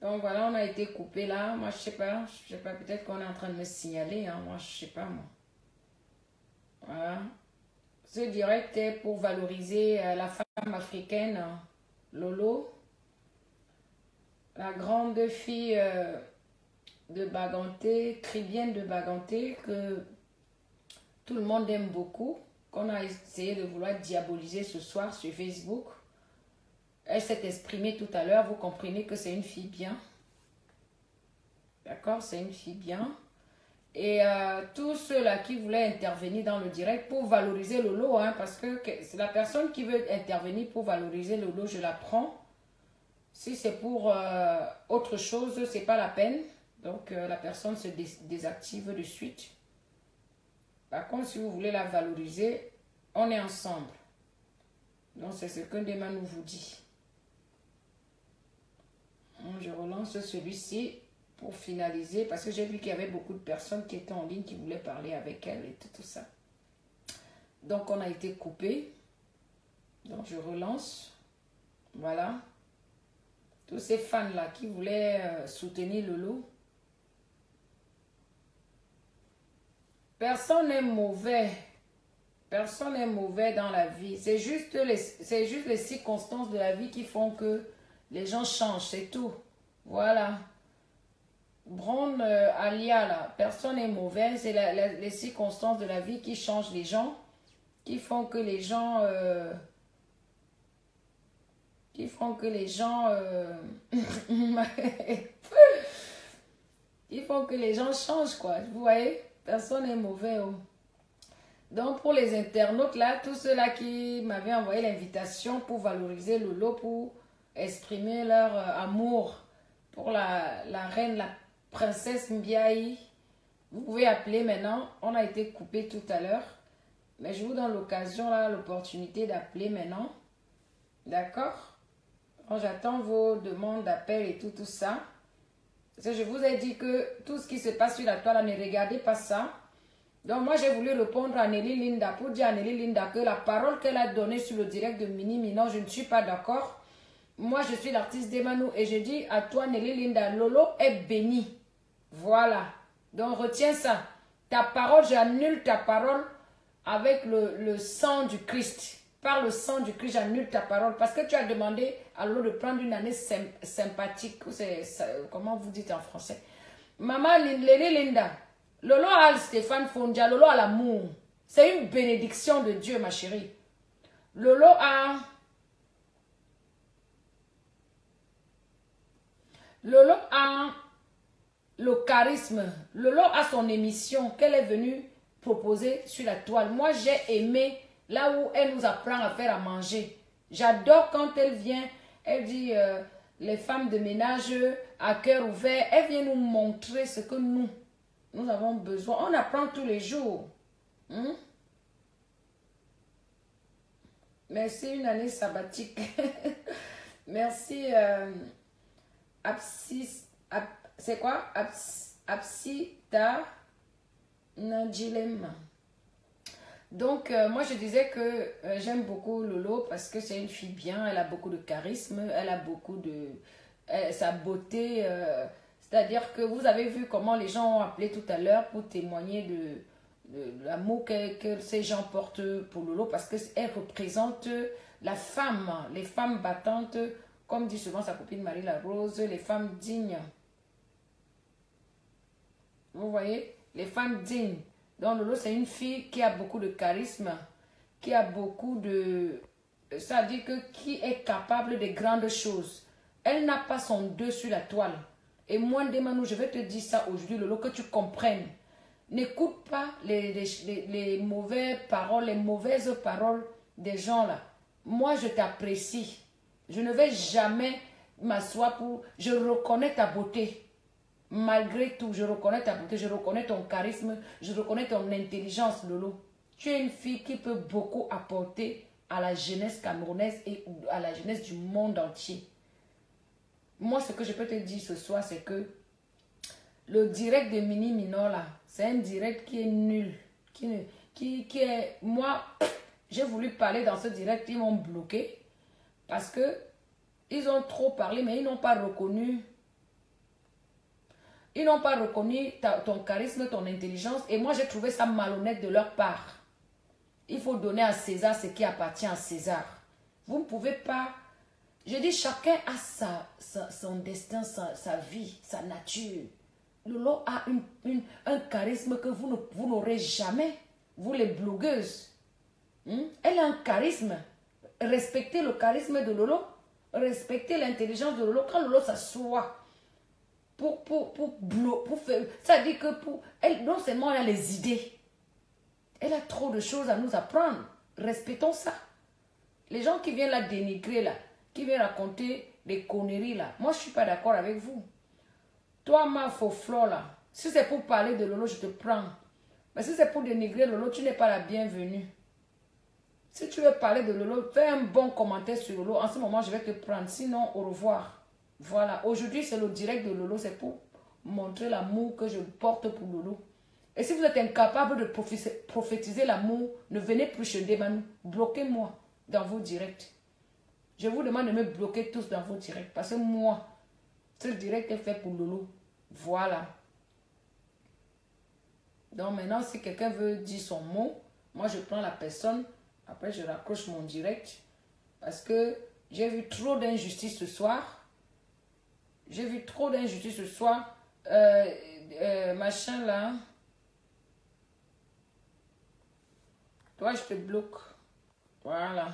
Donc voilà, on a été coupé là. Moi, je sais pas, peut-être qu'on est en train de me signaler. Hein. Moi, je sais pas, moi. Voilà. Ce direct est pour valoriser la femme africaine, Lolo, la grande fille de Baganté, Cribienne de Baganté, que tout le monde aime beaucoup, qu'on a essayé de vouloir diaboliser ce soir sur Facebook. Elle s'est exprimée tout à l'heure, vous comprenez que c'est une fille bien. D'accord, c'est une fille bien. Et tous ceux-là qui voulaient intervenir dans le direct pour valoriser Lolo, hein, parce que c'est la personne qui veut intervenir pour valoriser Lolo, je la prends. Si c'est pour autre chose, c'est pas la peine. Donc la personne se désactive de suite. Par contre, si vous voulez la valoriser, on est ensemble. Donc c'est ce que Dema nous vous dit. Je relance celui-ci pour finaliser, parce que j'ai vu qu'il y avait beaucoup de personnes qui étaient en ligne, qui voulaient parler avec elle et tout ça. Donc, on a été coupé. Donc, je relance. Voilà. Tous ces fans-là qui voulaient soutenir Lolo. Personne n'est mauvais. Personne n'est mauvais dans la vie. C'est juste les circonstances de la vie qui font que les gens changent, c'est tout. Voilà. Brown Alia, là, personne n'est mauvais. C'est les circonstances de la vie qui changent les gens, qui font que les gens... qui font que les gens... qui font que les gens changent, quoi. Vous voyez? Personne n'est mauvais. Oh. Donc, pour les internautes, là, tous ceux-là qui m'avaient envoyé l'invitation pour valoriser Lolo, pour exprimer leur amour pour la reine, la princesse Mbiaï, vous pouvez appeler maintenant. On a été coupé tout à l'heure. Mais je vous donne l'occasion, là, l'opportunité d'appeler maintenant. D'accord? J'attends vos demandes d'appel et tout ça. Parce que je vous ai dit que tout ce qui se passe sur la toile, ne regardez pas ça. Donc moi, j'ai voulu répondre à Nelly Linda pour dire à Nelly Linda que la parole qu'elle a donnée sur le direct de Mini Minon, je ne suis pas d'accord. Moi, je suis l'artiste d'Emmanuel et je dis à toi, Nelly Linda, Lolo est béni. Voilà. Donc retiens ça. Ta parole, j'annule ta parole avec le sang du Christ. Par le sang du Christ, j'annule ta parole. Parce que tu as demandé à Lolo de prendre une année sympathique. Comment vous dites en français? Maman Nelly Linda, Lolo a Stéphane Fondia, Lolo a l'amour. C'est une bénédiction de Dieu, ma chérie. Lolo a le charisme. Lolo a son émission qu'elle est venue proposer sur la toile. Moi, j'ai aimé là où elle nous apprend à faire à manger. J'adore quand elle vient, elle dit les femmes de ménage à cœur ouvert. Elle vient nous montrer ce que nous avons besoin. On apprend tous les jours. Merci, une année sabbatique. Merci, c'est quoi? Absita Nadjilem. Donc, moi, je disais que j'aime beaucoup Lolo parce que c'est une fille bien. Elle a beaucoup de charisme. Elle a beaucoup de... sa beauté... c'est-à-dire que vous avez vu comment les gens ont appelé tout à l'heure pour témoigner de l'amour que ces gens portent pour Lolo parce qu'elle représente la femme, les femmes battantes, comme dit souvent sa copine Marie-La-Rose, les femmes dignes. Vous voyez? Les femmes dignes. Donc Lolo, c'est une fille qui a beaucoup de charisme, qui a beaucoup de... Ça veut dire que qui est capable de grandes choses. Elle n'a pas son deux sur la toile. Et moi, Demanou, je vais te dire ça aujourd'hui, Lolo, que tu comprennes. N'écoute pas les mauvaises paroles, les mauvaises paroles des gens là. Moi, je t'apprécie. Je ne vais jamais m'asseoir pour... Je reconnais ta beauté. Malgré tout, je reconnais ta beauté, je reconnais ton charisme, je reconnais ton intelligence, Lolo. Tu es une fille qui peut beaucoup apporter à la jeunesse camerounaise et à la jeunesse du monde entier. Moi, ce que je peux te dire ce soir, c'est que le direct de Mini Minon, là, c'est un direct qui est nul. Qui est... Moi, j'ai voulu parler dans ce direct, ils m'ont bloqué. Parce que ils ont trop parlé, mais ils n'ont pas reconnu Ils n'ont pas reconnu ton charisme, ton intelligence. Et moi, j'ai trouvé ça malhonnête de leur part. Il faut donner à César ce qui appartient à César. Vous ne pouvez pas... Je dis, chacun a son destin, sa vie, sa nature. Lolo a un charisme que vous n'aurez jamais. Vous, les blogueuses. Elle a un charisme. Respectez le charisme de Lolo. Respectez l'intelligence de Lolo. Quand Lolo s'assoit pour faire... Ça dit que elle, non seulement elle a les idées. Elle a trop de choses à nous apprendre. Respectons ça. Les gens qui viennent la dénigrer là, qui viennent raconter des conneries là, moi je ne suis pas d'accord avec vous. Toi, ma faux fleur là, si c'est pour parler de Lolo, je te prends. Mais si c'est pour dénigrer Lolo, tu n'es pas la bienvenue. Si tu veux parler de Lolo, fais un bon commentaire sur Lolo. En ce moment, je vais te prendre. Sinon, au revoir. Voilà. Aujourd'hui, c'est le direct de Lolo. C'est pour montrer l'amour que je porte pour Lolo. Et si vous êtes incapable de prophétiser l'amour, ne venez plus chez Demanou. Bloquez-moi dans vos directs. Je vous demande de me bloquer tous dans vos directs. Parce que moi, ce direct est fait pour Lolo. Voilà. Donc maintenant, si quelqu'un veut dire son mot, moi je prends la personne. Après, je raccroche mon direct. Parce que j'ai vu trop d'injustice ce soir. J'ai vu trop d'injustice ce soir. Machin là. Toi, je te bloque. Voilà.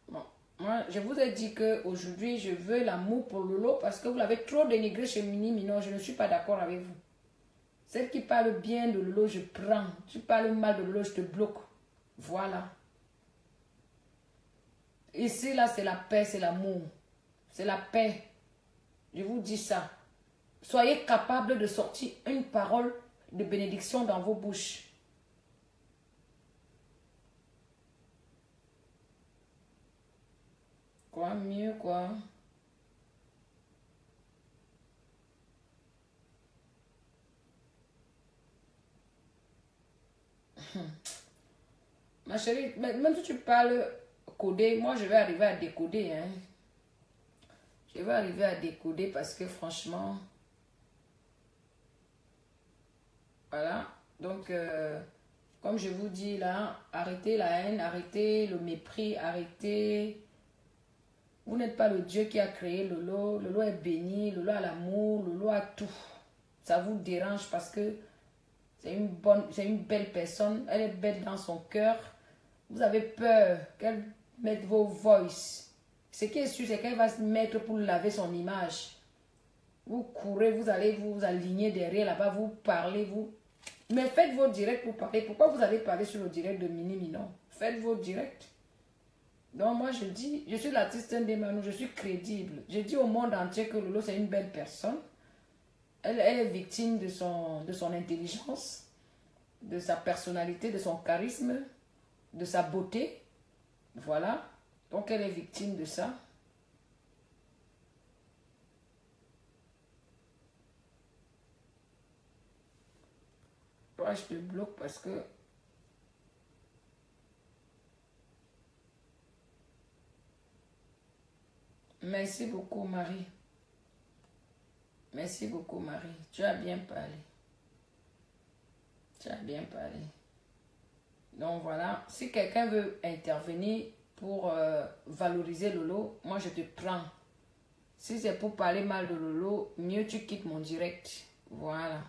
Bon. Moi, je vous ai dit qu'aujourd'hui, je veux l'amour pour Lolo parce que vous l'avez trop dénigré chez Mini Minon. Je ne suis pas d'accord avec vous. Celle qui parle bien de Lolo, je prends. Tu parles mal de Lolo, je te bloque. Voilà. Ici, là, c'est la paix, c'est l'amour. C'est la paix. Je vous dis ça. Soyez capables de sortir une parole de bénédiction dans vos bouches. Quoi mieux, quoi? Ma chérie, même si tu parles codé, moi je vais arriver à décoder. Hein. Je vais arriver à décoder parce que franchement... Voilà. Donc, comme je vous dis là, arrêtez la haine, arrêtez le mépris, arrêtez... Vous n'êtes pas le Dieu qui a créé Lolo. Lolo est béni, Lolo a l'amour, Lolo a tout. Ça vous dérange parce que c'est une belle personne. Elle est belle dans son cœur. Vous avez peur qu'elle mette vos voices. Ce qui est sûr, c'est qu'elle va se mettre pour laver son image. Vous courez, vous allez vous aligner derrière là-bas, vous parlez, vous... Mais faites vos directs pour parler. Pourquoi vous allez parler sur le direct de Mini Minon? Faites vos directs. Donc moi je dis, je suis l'artiste Ndemanou, je suis crédible. Je dis au monde entier que Lolo c'est une belle personne. Elle est victime de son intelligence, de sa personnalité, de son charisme, de sa beauté. Voilà. Donc elle est victime de ça. Toi je te bloque parce que... Merci beaucoup, Marie. Merci beaucoup, Marie. Tu as bien parlé. Tu as bien parlé. Donc, voilà. Si quelqu'un veut intervenir pour valoriser Lolo, moi, je te prends. Si c'est pour parler mal de Lolo, mieux tu quittes mon direct. Voilà.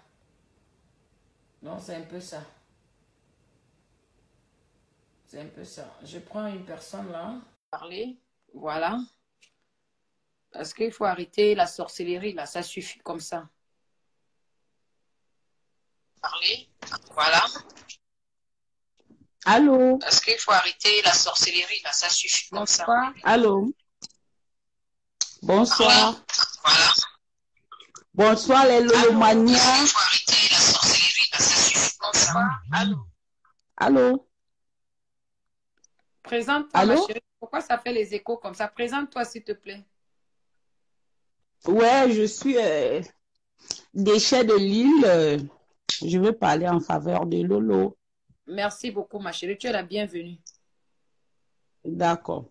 Donc, c'est un peu ça. C'est un peu ça. Je prends une personne là. Parler. Voilà. Parce qu'il faut arrêter la sorcellerie, là. Ça suffit comme ça. Parler. Voilà. Allô? Parce qu'il faut arrêter la sorcellerie, là. Ça suffit comme ça. Allô? Bonsoir. Voilà. Bonsoir les Lolomanias. Il faut arrêter la sorcellerie, là. Ça suffit comme ça. Allô? Allô? Présente-toi, ma chérie. Pourquoi ça fait les échos comme ça? Présente-toi, s'il te plaît. Ouais, je suis déchet de l'île. Je veux parler en faveur de Lolo. Merci beaucoup, ma chérie. Tu es la bienvenue. D'accord.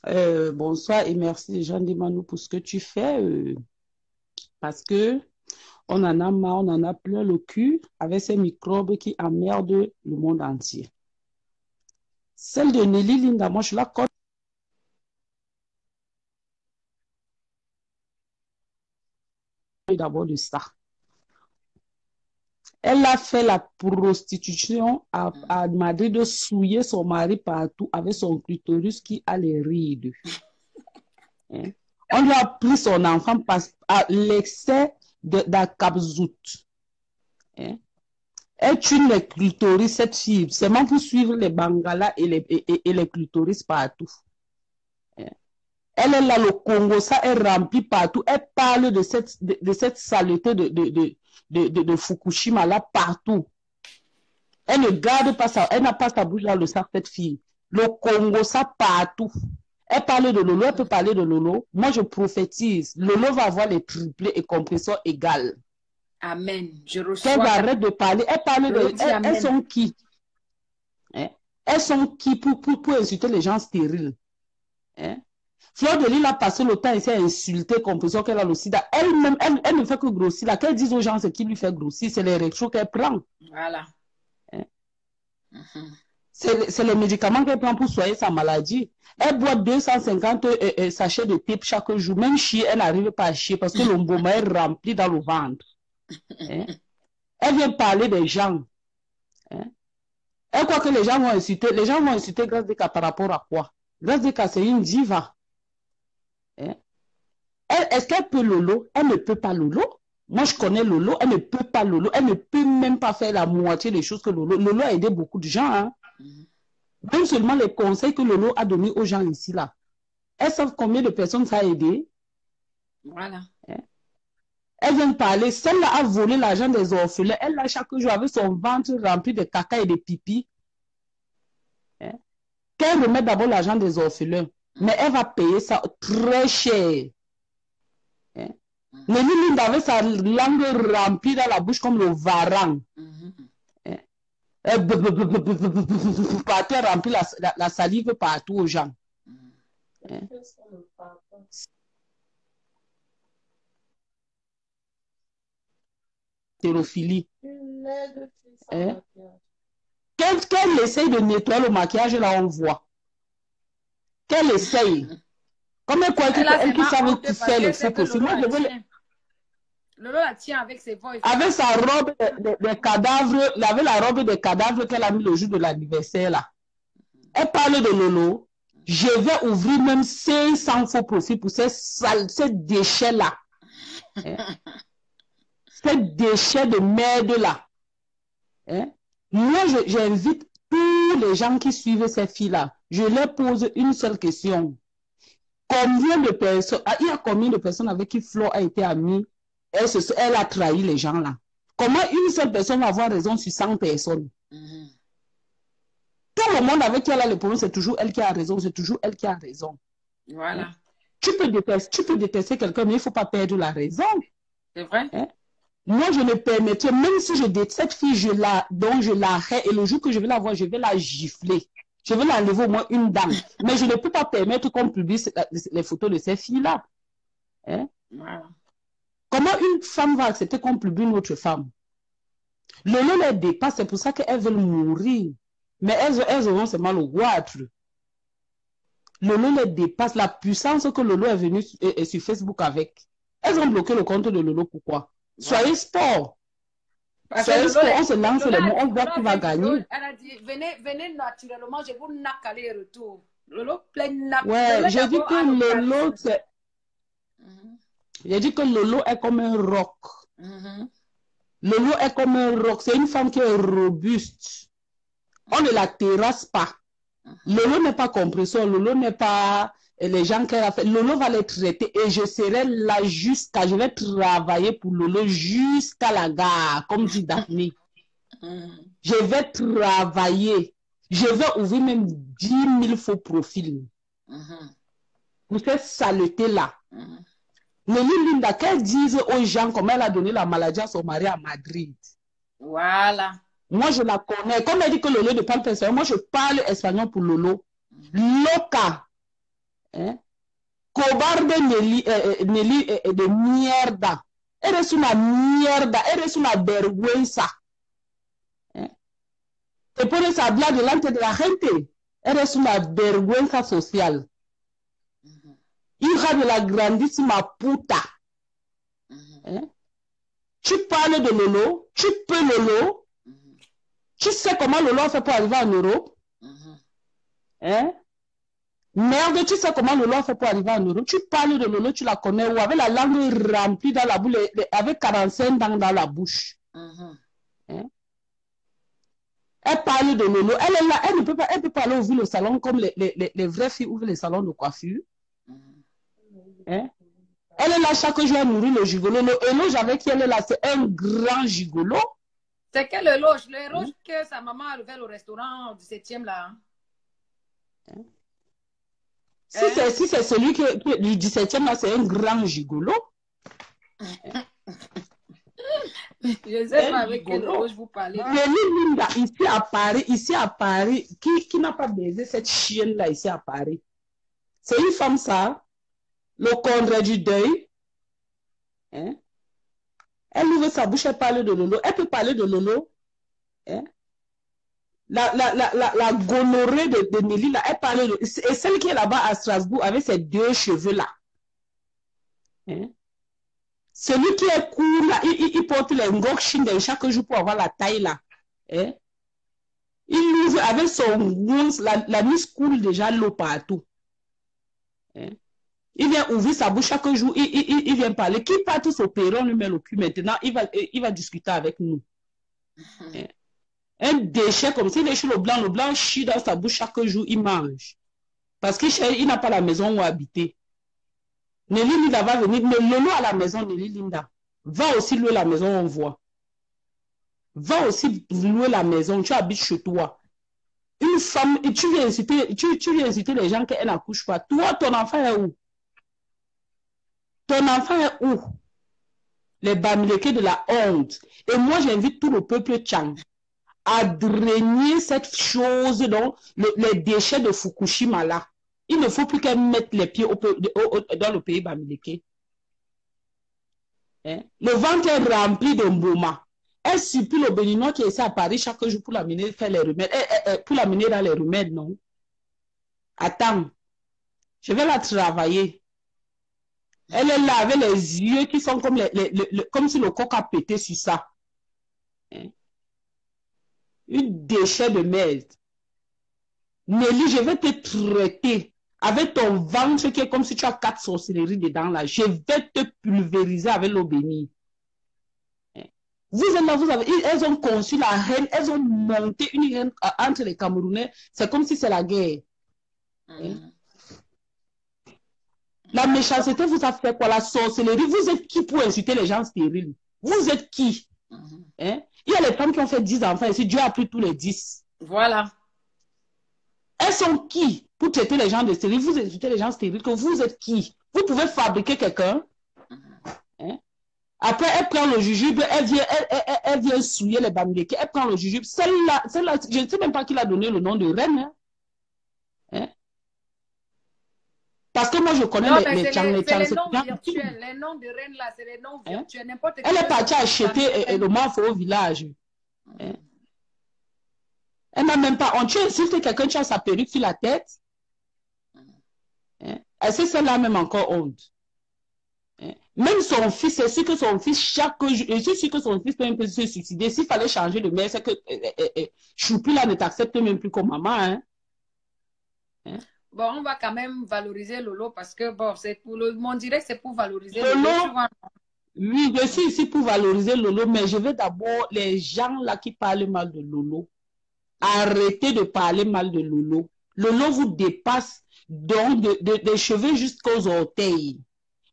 Bonsoir et merci Jean Dimanou pour ce que tu fais. Parce que on en a marre, on en a plein le cul avec ces microbes qui emmerdent le monde entier. Celle de Nelly Linda, moi je la connais d'abord de ça. Elle a fait la prostitution à Madrid de souiller son mari partout avec son clitoris qui a les rides. Hein? On lui a pris son enfant à l'excès d'Akabzout. Hein? Elle tue les clitoris, cette fille, seulement pour suivre les bangalas et les clitoris partout. Hein? Elle est là, le Congo, ça est rempli partout. Elle parle de cette saleté de Fukushima là partout. Elle ne garde pas ça, elle n'a pas sa bouche dans le sac, cette fille. Le Congo, ça partout. Elle parle de Lolo, elle peut parler de Lolo. Moi, je prophétise. Lolo va avoir les triplés et compresseurs égales. Amen. Je reçois. Qu'elle arrête de parler. Elle parle de... Elles sont qui? Hein? Elles sont qui pour insulter les gens stériles? Hein? Fleur de Lille a passé le temps ici à insulter compresseur qu'elle a le sida. Elle-même, elle ne fait que grossir. Là, qu'elle dise aux gens ce qui lui fait grossir, c'est les rétros qu'elle prend. Voilà. Hein? C'est les médicaments qu'elle prend pour soigner sa maladie. Elle boit 250 sachets de type chaque jour. Même chier, elle n'arrive pas à chier parce que l'omboma est rempli dans le ventre. Hein? Elle vient parler des gens. Hein? Elle croit que les gens vont insulter. Les gens vont insulter Grâce Deka par rapport à quoi? Grâce Deka, c'est une diva. Hein? Est-ce qu'elle peut Lolo? Elle ne peut pas Lolo. Moi, je connais Lolo. Elle ne peut pas Lolo. Elle ne peut même pas faire la moitié des choses que Lolo. Lolo a aidé beaucoup de gens. Hein? Même seulement les conseils que Lolo a donnés aux gens ici, là. Elles savent combien de personnes ça a aidé. Voilà. Hein? Elle vient de parler. Celle-là a volé l'argent des orphelins. Elle l'a chaque jour avec son ventre rempli de caca et de pipi. Hein? Qu'elle remette d'abord l'argent des orphelins. Mais elle va payer ça très cher. Hein? Nelly Linda avait sa langue remplie dans la bouche comme le varan. Elle partait remplir la salive partout aux gens. Hein? Hétérophilie. Hein? Qu'elle essaye de nettoyer le maquillage, là on voit. Qu'elle essaye. Comme elle croit qu'elle qui savait faire les faux possibles. Moi, je veux... Lolo la tient avec ses voix. Avec sa robe de cadavres, avec la robe de cadavres qu'elle a mis le jour de l'anniversaire là. Elle parle de Lolo. Je vais ouvrir même 500 faux profils pour ces déchets là. Hein? Ces déchets de merde là. Hein? Moi, j'invite tous les gens qui suivent ces filles-là. Je leur pose une seule question. Combien de personnes, il y a combien de personnes avec qui Flo a été amie? Elle a trahi les gens là. Comment une seule personne va avoir raison sur 100 personnes? Tout le monde avec qui elle a le problème, c'est toujours elle qui a raison. C'est toujours elle qui a raison. Voilà. Tu peux détester quelqu'un, mais il ne faut pas perdre la raison. C'est vrai. Hein? Moi, je ne permettrai, même si je déteste cette fille, donc je l'arrête, et le jour que je vais la voir, je vais la gifler. Je vais l'enlever au moins une dame. Mais je ne peux pas permettre qu'on publie les photos de ces filles-là. Hein? Voilà. Comment une femme va accepter qu'on publie une autre femme? Lolo les dépasse, c'est pour ça qu'elles veulent mourir. Mais elles auront seulement le goitre. Lolo les dépasse, la puissance que Lolo est venu sur Facebook avec. Elles ont bloqué le compte de Lolo, pourquoi? Soyez sport. Soyez sport, on se lance les mots, on voit qui va gagner. Elle a dit, venez naturellement, je vous nacaler retour. Lolo plein nac. Ouais, j'ai dit que Lolo, c'est... J'ai dit que Lolo est comme un roc. Lolo est comme un roc. C'est une femme qui est robuste. On ne la terrasse pas. Lolo n'est pas compresseur. Lolo n'est pas les gens qu'elle a fait. Lolo va les traiter et je serai là je vais travailler pour Lolo jusqu'à la gare, comme dit Daphné. Je vais travailler. Je vais ouvrir même 10 000 faux profils. Pour cette saleté-là. Nelly Linda, qu'elle dise aux gens comment elle a donné la maladie à son mari à Madrid. Voilà. Moi, je la connais. Comme elle dit que Lolo ne parle pas espagnol, moi, je parle espagnol pour Lolo. Loca. ¿eh? Cobarde Nelly de mierda. Eres una mierda, eres una vergüenza. ¿Eh? Te pones a hablar delante de la gente. Eres una vergüenza social. Hija de la grandísima puta. ¿Eh? Tu parles de Lolo, tu peux Lolo. Tu sais comment Lolo a fait pour arriver en Europe? Hein? Merde, tu sais comment Lolo a fait pour arriver en Europe? Tu parles de Lolo, tu la connais où? Avec la langue remplie dans la bouche, avec 45 dents dans la bouche. Hein? Elle parle de Lolo. Elle est là, elle ne peut pas, elle peut pas aller ouvrir le salon comme les vraies filles ouvrent les salons de coiffure. Hein? Elle est là chaque jour à nourrir le gigolo. Le éloge avec qui elle est là, c'est un grand gigolo. C'est quel éloge? L'éloge que sa maman a ouvert au restaurant du 7e là. Si c'est celui du 17e là, c'est un grand gigolo. Je ne sais pas avec quel éloge vous parlez. Linda, ici à Paris, qui n'a pas baisé cette chienne là ici à Paris? C'est une femme ça. Le congrès du deuil. Hein? Elle ouvre sa bouche, elle parle de Lolo. Elle peut parler de Lolo. Hein? La gonorrhée de Nelly, là, elle parle de... Et celle qui est là-bas à Strasbourg avec ses 2 cheveux là. Hein? Celui qui est court là, il porte les ngok chaque jour pour avoir la taille là. Hein? Il ouvre avec son... La nuit coule déjà l'eau partout. Hein? Il vient ouvrir sa bouche chaque jour, il vient parler. Qui part tous opérer, on lui met le cul maintenant, il va discuter avec nous. Un déchet comme ça, il est chez le blanc chie dans sa bouche chaque jour, il mange. Parce qu'il n'a pas la maison où habiter. Nelly Linda va venir, mais Lolo à la maison, Nelly Linda. Va aussi louer la maison, on voit. Va aussi louer la maison, tu habites chez toi. Une femme, tu viens inciter les gens qu'elle n'accouche pas. Toi, ton enfant est où? Ton enfant est où? Les Bamileke de la honte. Et moi, j'invite tout le peuple tchang à drainer cette chose, donc, les déchets de Fukushima là. Il ne faut plus qu'elle mette les pieds dans le pays Bamileke. Hein? Le ventre est rempli de mboma. Elle supplie le Béninois qui est ici à Paris chaque jour pour l'amener faire les remèdes. Pour l'amener dans les remèdes, non? Attends. Je vais la travailler. Elle est là avec les yeux qui sont comme, comme si le coq a pété sur ça. Hein? Une déchet de merde. Nelly, je vais te traiter avec ton ventre qui est comme si tu as 4 sorcelleries dedans là. Je vais te pulvériser avec l'eau bénie. Hein? Vous êtes là, elles ont conçu la reine, elles ont monté une reine entre les Camerounais. C'est comme si c'est la guerre. Hein? La méchanceté vous a fait quoi? La sorcellerie, vous êtes qui pour insulter les gens stériles? Vous êtes qui? Hein? Il y a les femmes qui ont fait 10 enfants ici, Dieu a pris tous les 10. Voilà. Elles sont qui pour traiter les gens de stériles? Vous insultez les gens stériles, que vous êtes qui? Vous pouvez fabriquer quelqu'un. Hein? Après, elle prend le jujube, elle vient souiller les Bamileke, elle prend le jujube. Celle-là, je ne sais même pas qui l'a donné le nom de reine. Hein? Hein? Parce que moi, je connais les Tchang. C'est les noms virtuels. Les noms de reines, là, c'est les noms virtuels. Hein? Elle est partie acheter le mafo au village. Hein? Elle n'a même pas... Tu insultes quelqu'un, tu as sa perruque sur la tête. Hein? Elle sait celle-là même encore honte. Hein? Même son fils, c'est sûr que son fils, chaque jour... Je suis sûr que son fils peut même se suicider. S'il fallait changer de mère, c'est que Choupi, là, ne t'accepte même plus comme maman. Hein? Hein? Bon, on va quand même valoriser Lolo parce que, bon, c'est pour mon direct, c'est pour valoriser Lolo. Oui, je suis ici pour valoriser Lolo, mais je veux d'abord les gens là qui parlent mal de Lolo. Arrêtez de parler mal de Lolo. Lolo vous dépasse donc des cheveux jusqu'aux orteils.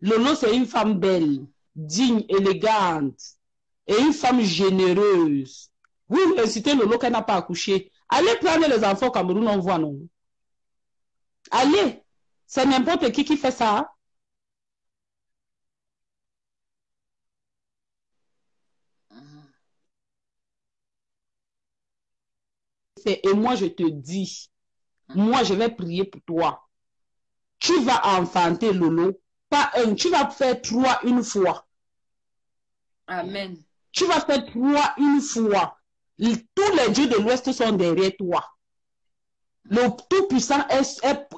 Lolo, c'est une femme belle, digne, élégante et une femme généreuse. Vous incitez Lolo qu'elle n'a pas accouché. Allez prendre les enfants au Cameroun, on voit, non? Allez, c'est n'importe qui fait ça. Et moi, je te dis, moi, je vais prier pour toi. Tu vas enfanter Lolo. Pas un, tu vas faire 3 une fois. Amen. Tu vas faire 3 une fois. Tous les dieux de l'Ouest sont derrière toi. Le Tout-Puissant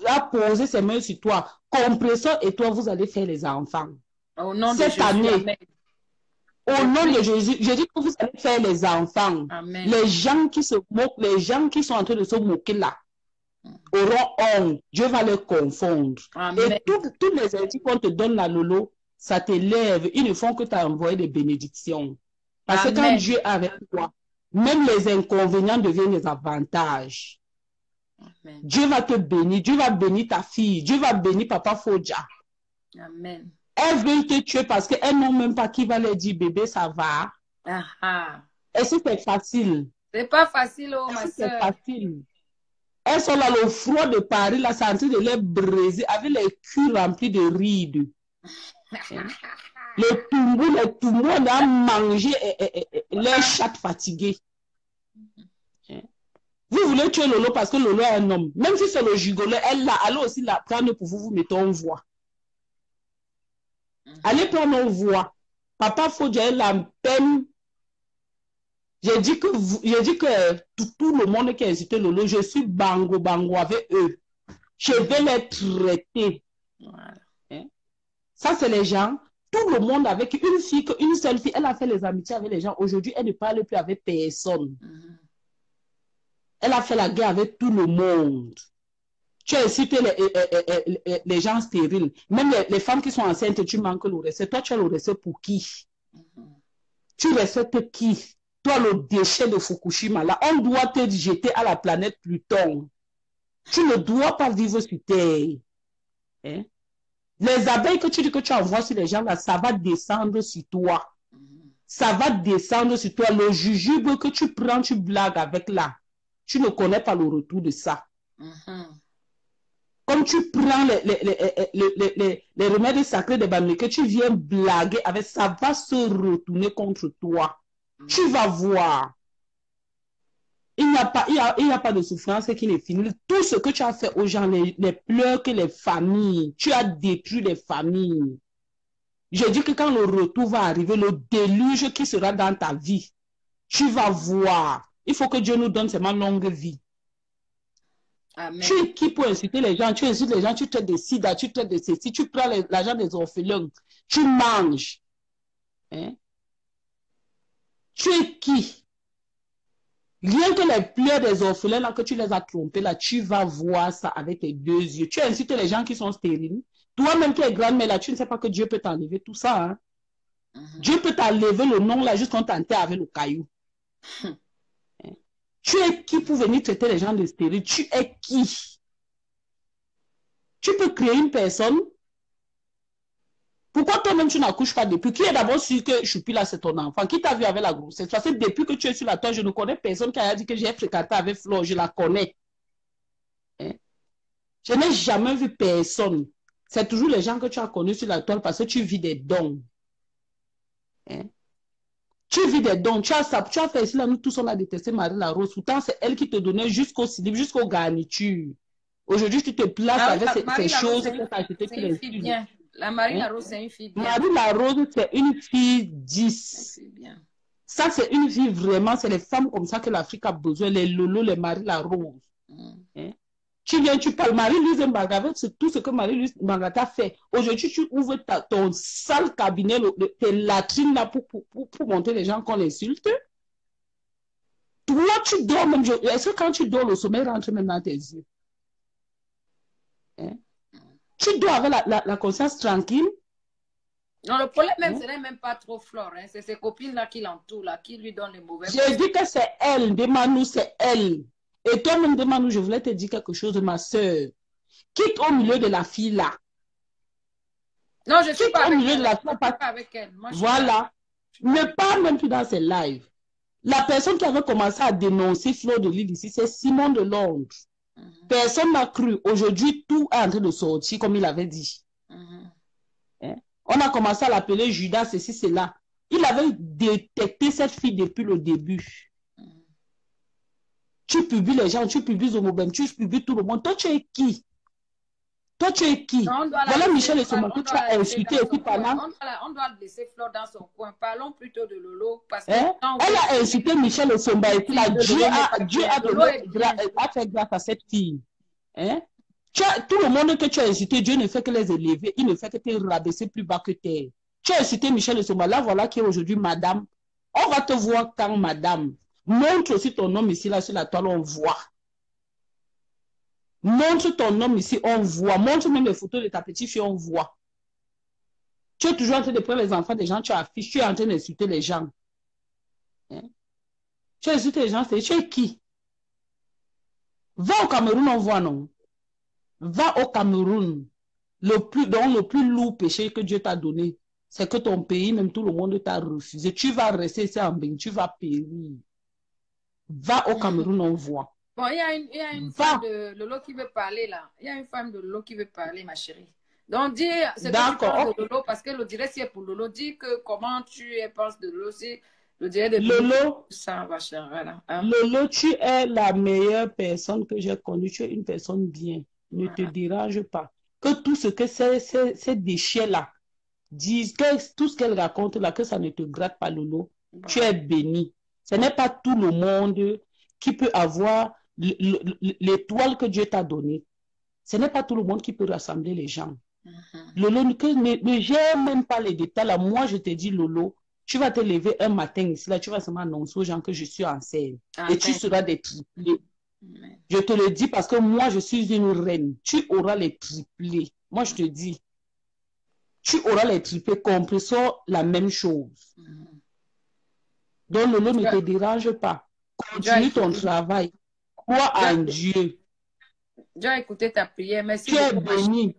a posé ses mains sur toi. Compresseur et toi, vous allez faire les enfants. Au nom de Cette Jésus, année, amen. au nom de Jésus, je dis que vous allez faire les enfants. Amen. Les gens qui se moquent, les gens qui sont en train de se moquer là, auront honte. Dieu va les confondre. Amen. Et tous les indices qu'on te donne là, Lolo, ça t'élève. Ils ne font que t'envoyer des bénédictions. Parce que quand Amen. Dieu est avec toi, même les inconvénients deviennent des avantages. Amen. Dieu va te bénir. Dieu va bénir ta fille. Dieu va bénir Papa Fodja. Amen. Elles veulent te tuer parce qu'elles n'ont même pas qui va leur dire bébé, ça va. Ah, ah. Est-ce que c'est facile? C'est pas facile, oh, ma Est-ce que c'est soeur. facile? Elles sont là, le froid de Paris, là, c'est en train de les briser avec les culs remplis de rides. Les Toumous, on a mangé les chattes fatiguées. Vous voulez tuer Lolo parce que Lolo est un homme. Même si c'est le gigolo, elle là, allez aussi la prendre pour vous, vous mettez en voix. Allez prendre en voix. Papa Fodja, elle a peine. J'ai dit que tout le monde qui a incité Lolo, je suis bango avec eux. Je vais les traiter. Voilà. Ça, c'est les gens. Tout le monde avec une fille, une seule fille, elle a fait les amitiés avec les gens. Aujourd'hui, elle ne parle plus avec personne. Elle a fait la guerre avec tout le monde. Tu as incité les gens stériles. Même les femmes qui sont enceintes, tu manques le respect. Toi, tu as le respect pour qui? Tu respectes qui? Toi, le déchet de Fukushima, là, on doit te jeter à la planète Pluton. Tu ne dois pas vivre sur Terre. Hein? Les abeilles que tu dis que tu envoies sur les gens, là, ça va descendre sur toi. Ça va descendre sur toi. Le jujube que tu prends, tu blagues avec là. Tu ne connais pas le retour de ça. Comme tu prends les remèdes sacrés de Bamé, que tu viens blaguer avec, ça va se retourner contre toi. Tu vas voir. Il n'y a pas de souffrance qui n'est finie. Tout ce que tu as fait aux gens, les pleurs que les familles, tu as détruit les familles. Je dis que quand le retour va arriver, le déluge qui sera dans ta vie, tu vas voir. Il faut que Dieu nous donne seulement longue vie. Amen. Tu es qui pour inciter les gens? Tu incites les gens, tu traites des sida, tu traites de ceci, tu prends l'argent des orphelins, tu manges. Hein? Tu es qui? Rien que les pleurs des orphelins, là, que tu les as trompés, là, tu vas voir ça avec tes 2 yeux. Tu incites les gens qui sont stériles. Toi-même qui es grand-mère, là, tu ne sais pas que Dieu peut t'enlever tout ça. Hein? Dieu peut t'enlever le nom, là, juste quand t'enterres avec le caillou. Tu es qui pour venir traiter les gens de stériles? Tu es qui? Tu peux créer une personne. Pourquoi toi-même tu n'accouches pas depuis? Qui est d'abord sûr que Choupi là c'est ton enfant? Qui t'a vu avec la grossesse? Parce que depuis que tu es sur la toile, je ne connais personne qui a dit que j'ai fréquenté avec Flo, je la connais. Hein? Je n'ai jamais vu personne. C'est toujours les gens que tu as connus sur la toile parce que tu vis des dons. Hein? Tu vis des dons. Tu as fait ici là, nous tous on a détesté Marie-La Rose. Pourtant c'est elle qui te donnait jusqu'au slip, jusqu'aux garnitures. Aujourd'hui tu te places avec ces choses que tu as achetées sur les filles. Bien. La Marie-La Rose, c'est une fille bien. Marie-La Rose, c'est une fille 10. Bien. Ça, c'est une fille vraiment, c'est les femmes comme ça que l'Afrique a besoin, les Lolo, les Marie-La Rose. Hein? Tu viens, tu parles, Marie-Louise Mbagave, c'est tout ce que Marie-Louise Mbagave a fait. Aujourd'hui, tu ouvres ton sale cabinet, tes latrines là pour montrer les gens qu'on insulte. Toi, tu dors même. Est-ce que quand tu dors, le sommeil rentre même dans tes yeux? Hein? Tu dors avec la conscience tranquille. Non, le problème même, ce n'est même pas trop Flore. Hein. C'est ses copines-là qui l'entourent, là, qui lui donnent les mauvais. J'ai dit que c'est elle, Demanou, c'est elle. Et toi-même, Demanou, je voulais te dire quelque chose de ma soeur. Quitte au milieu de la fille là. Non, je ne suis pas au avec milieu elle. de la Je suis pas avec elle. Moi, voilà. Ne parle même plus dans ses lives. La personne qui avait commencé à dénoncer Flo de Lille ici, c'est Simon de Londres. Personne n'a cru. Aujourd'hui, tout est en train de sortir, comme il avait dit. Hein? On a commencé à l'appeler Judas, ceci, cela. Il avait détecté cette fille depuis le début. Tu publies les gens, tu publies Zomobem, tu publies tout le monde. Toi, tu es qui? Toi, tu es qui? Non, on doit la Voilà laisser, Michel Essoma que tu as insulté et puis pendant... on doit laisser Flore dans son coin. Parlons plutôt de Lolo parce que Hein? Elle a insulté Michel Essoma et puis là, Dieu a donné a fait grâce à cette fille. Hein? Tout le monde que tu as insulté, Dieu ne fait que les élever, il ne fait que te rabaisser plus bas que terre. Tu as insulté Michel Essoma, là voilà qui est aujourd'hui madame. On va te voir quand madame. Montre aussi ton nom ici, là sur la toile, on voit. Montre ton nom ici, on voit. Montre même les photos de ta petite fille, on voit. Tu es toujours en train de prendre les enfants des gens, tu affiches, tu es en train d'insulter les gens. Hein? Tu insultes les gens, tu es qui? Va au Cameroun, on voit, non? Va au Cameroun. Le plus lourd péché que Dieu t'a donné, c'est que ton pays, même tout le monde t'a refusé. Tu vas rester ici en Bénin, tu vas périr. Va au Cameroun, on voit. Bon, il y a une femme de Lolo qui veut parler là. Il y a une femme de Lolo qui veut parler, ma chérie. Donc, dis ce que tu penses de Lolo, parce que le direct, c'est pour Lolo. Dis que comment tu penses de Lolo, si le direct de Lolo, ça va, voilà. Hein? Lolo, tu es la meilleure personne que j'ai connue. Tu es une personne bien. Ne te dérange pas. Que tout ce que ces déchets-là disent, que tout ce qu'elle raconte là, que ça ne te gratte pas, Lolo. Tu es béni. Ce n'est pas tout le monde qui peut avoir l'étoile que Dieu t'a donnée. Ce n'est pas tout le monde qui peut rassembler les gens. Lolo, ne gère même pas les détails. Là. Moi, je te dis, Lolo, tu vas te lever un matin ici, là, tu vas seulement annoncer aux gens que je suis en scène. Et tu seras des triplés. Je te le dis parce que moi, je suis une reine. Tu auras les triplés. Moi, je te dis, tu auras les triplés, compris la même chose. Donc, Lolo, ne te dérange pas. Continue ton travail. Crois en Dieu. J'ai écouté ta prière. Merci. Tu es béni.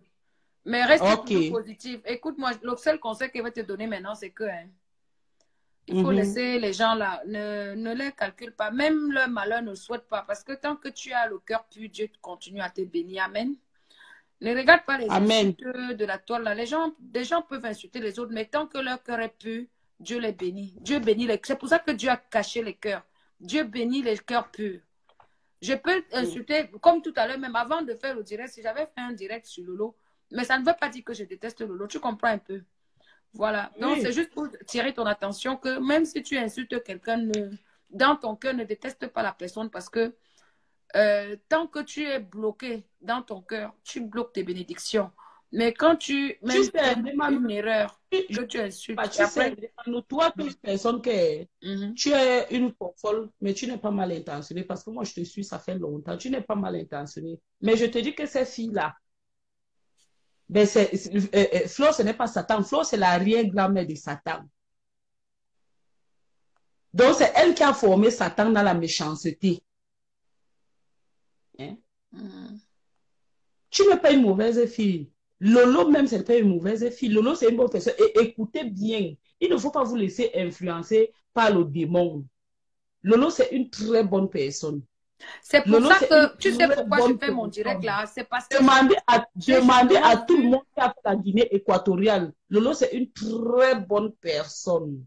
Mais reste toujours positif. Écoute-moi, le seul conseil que je vais te donner maintenant, c'est que il faut laisser les gens là, ne les calcule pas. Même leur malheur ne le souhaite pas. Parce que tant que tu as le cœur pur, Dieu continue à te bénir. Amen. Ne regarde pas les insultes de la toile là. Des gens peuvent insulter les autres, mais tant que leur cœur est pur, Dieu les bénit. Dieu bénit les cœurs. C'est pour ça que Dieu a caché les cœurs. Dieu bénit les cœurs purs. Je peux insulter, comme tout à l'heure, même avant de faire le direct, si j'avais fait un direct sur Lolo, mais ça ne veut pas dire que je déteste Lolo. Tu comprends un peu? Voilà. Donc, c'est juste pour tirer ton attention que même si tu insultes quelqu'un, dans ton cœur, ne déteste pas la personne parce que tant que tu es bloqué dans ton cœur, tu bloques tes bénédictions. Mais quand tu fais une erreur, que tu insultes, toi, tu es une personne que tu es une folle, mais tu n'es pas mal intentionnée parce que moi, je te suis, ça fait longtemps. Tu n'es pas mal intentionnée. Mais je te dis que ces filles-là, ben Flo, ce n'est pas Satan. Flo, c'est l'arrière-grand-mère de Satan. Donc, c'est elle qui a formé Satan dans la méchanceté. Hein? Tu n'es pas une mauvaise fille. Lolo même, ce n'est pas une mauvaise fille. Lolo, c'est une bonne personne. Et écoutez bien, il ne faut pas vous laisser influencer par le démon. Lolo, c'est une très bonne personne. C'est pour ça que, tu sais pourquoi je fais mon direct là, c'est parce que... Demandez à tout le monde qui a fait la Guinée équatoriale. Lolo, c'est une très bonne personne.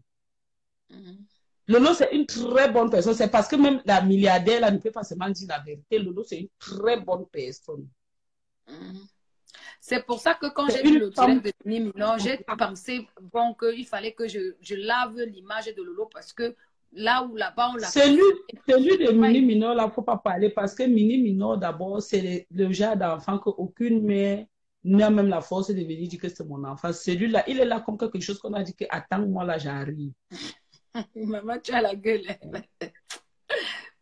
Lolo, c'est une très bonne personne. C'est parce que même la milliardaire là, ne peut pas seulement dire la vérité. Lolo, c'est une très bonne personne. C'est pour ça que quand j'ai vu le direct de Mini Minor, j'ai pensé bon, qu'il fallait que je lave l'image de Lolo parce que là où là-bas, on l'a... Celui de Mini Minor, là, il ne faut pas parler parce que Mini Minor, d'abord, c'est le genre d'enfant qu'aucune mère n'a même la force de venir dire que c'est mon enfant. Celui-là, il est là comme quelque chose qu'on a dit que attends-moi là, j'arrive. Maman, tu as la gueule.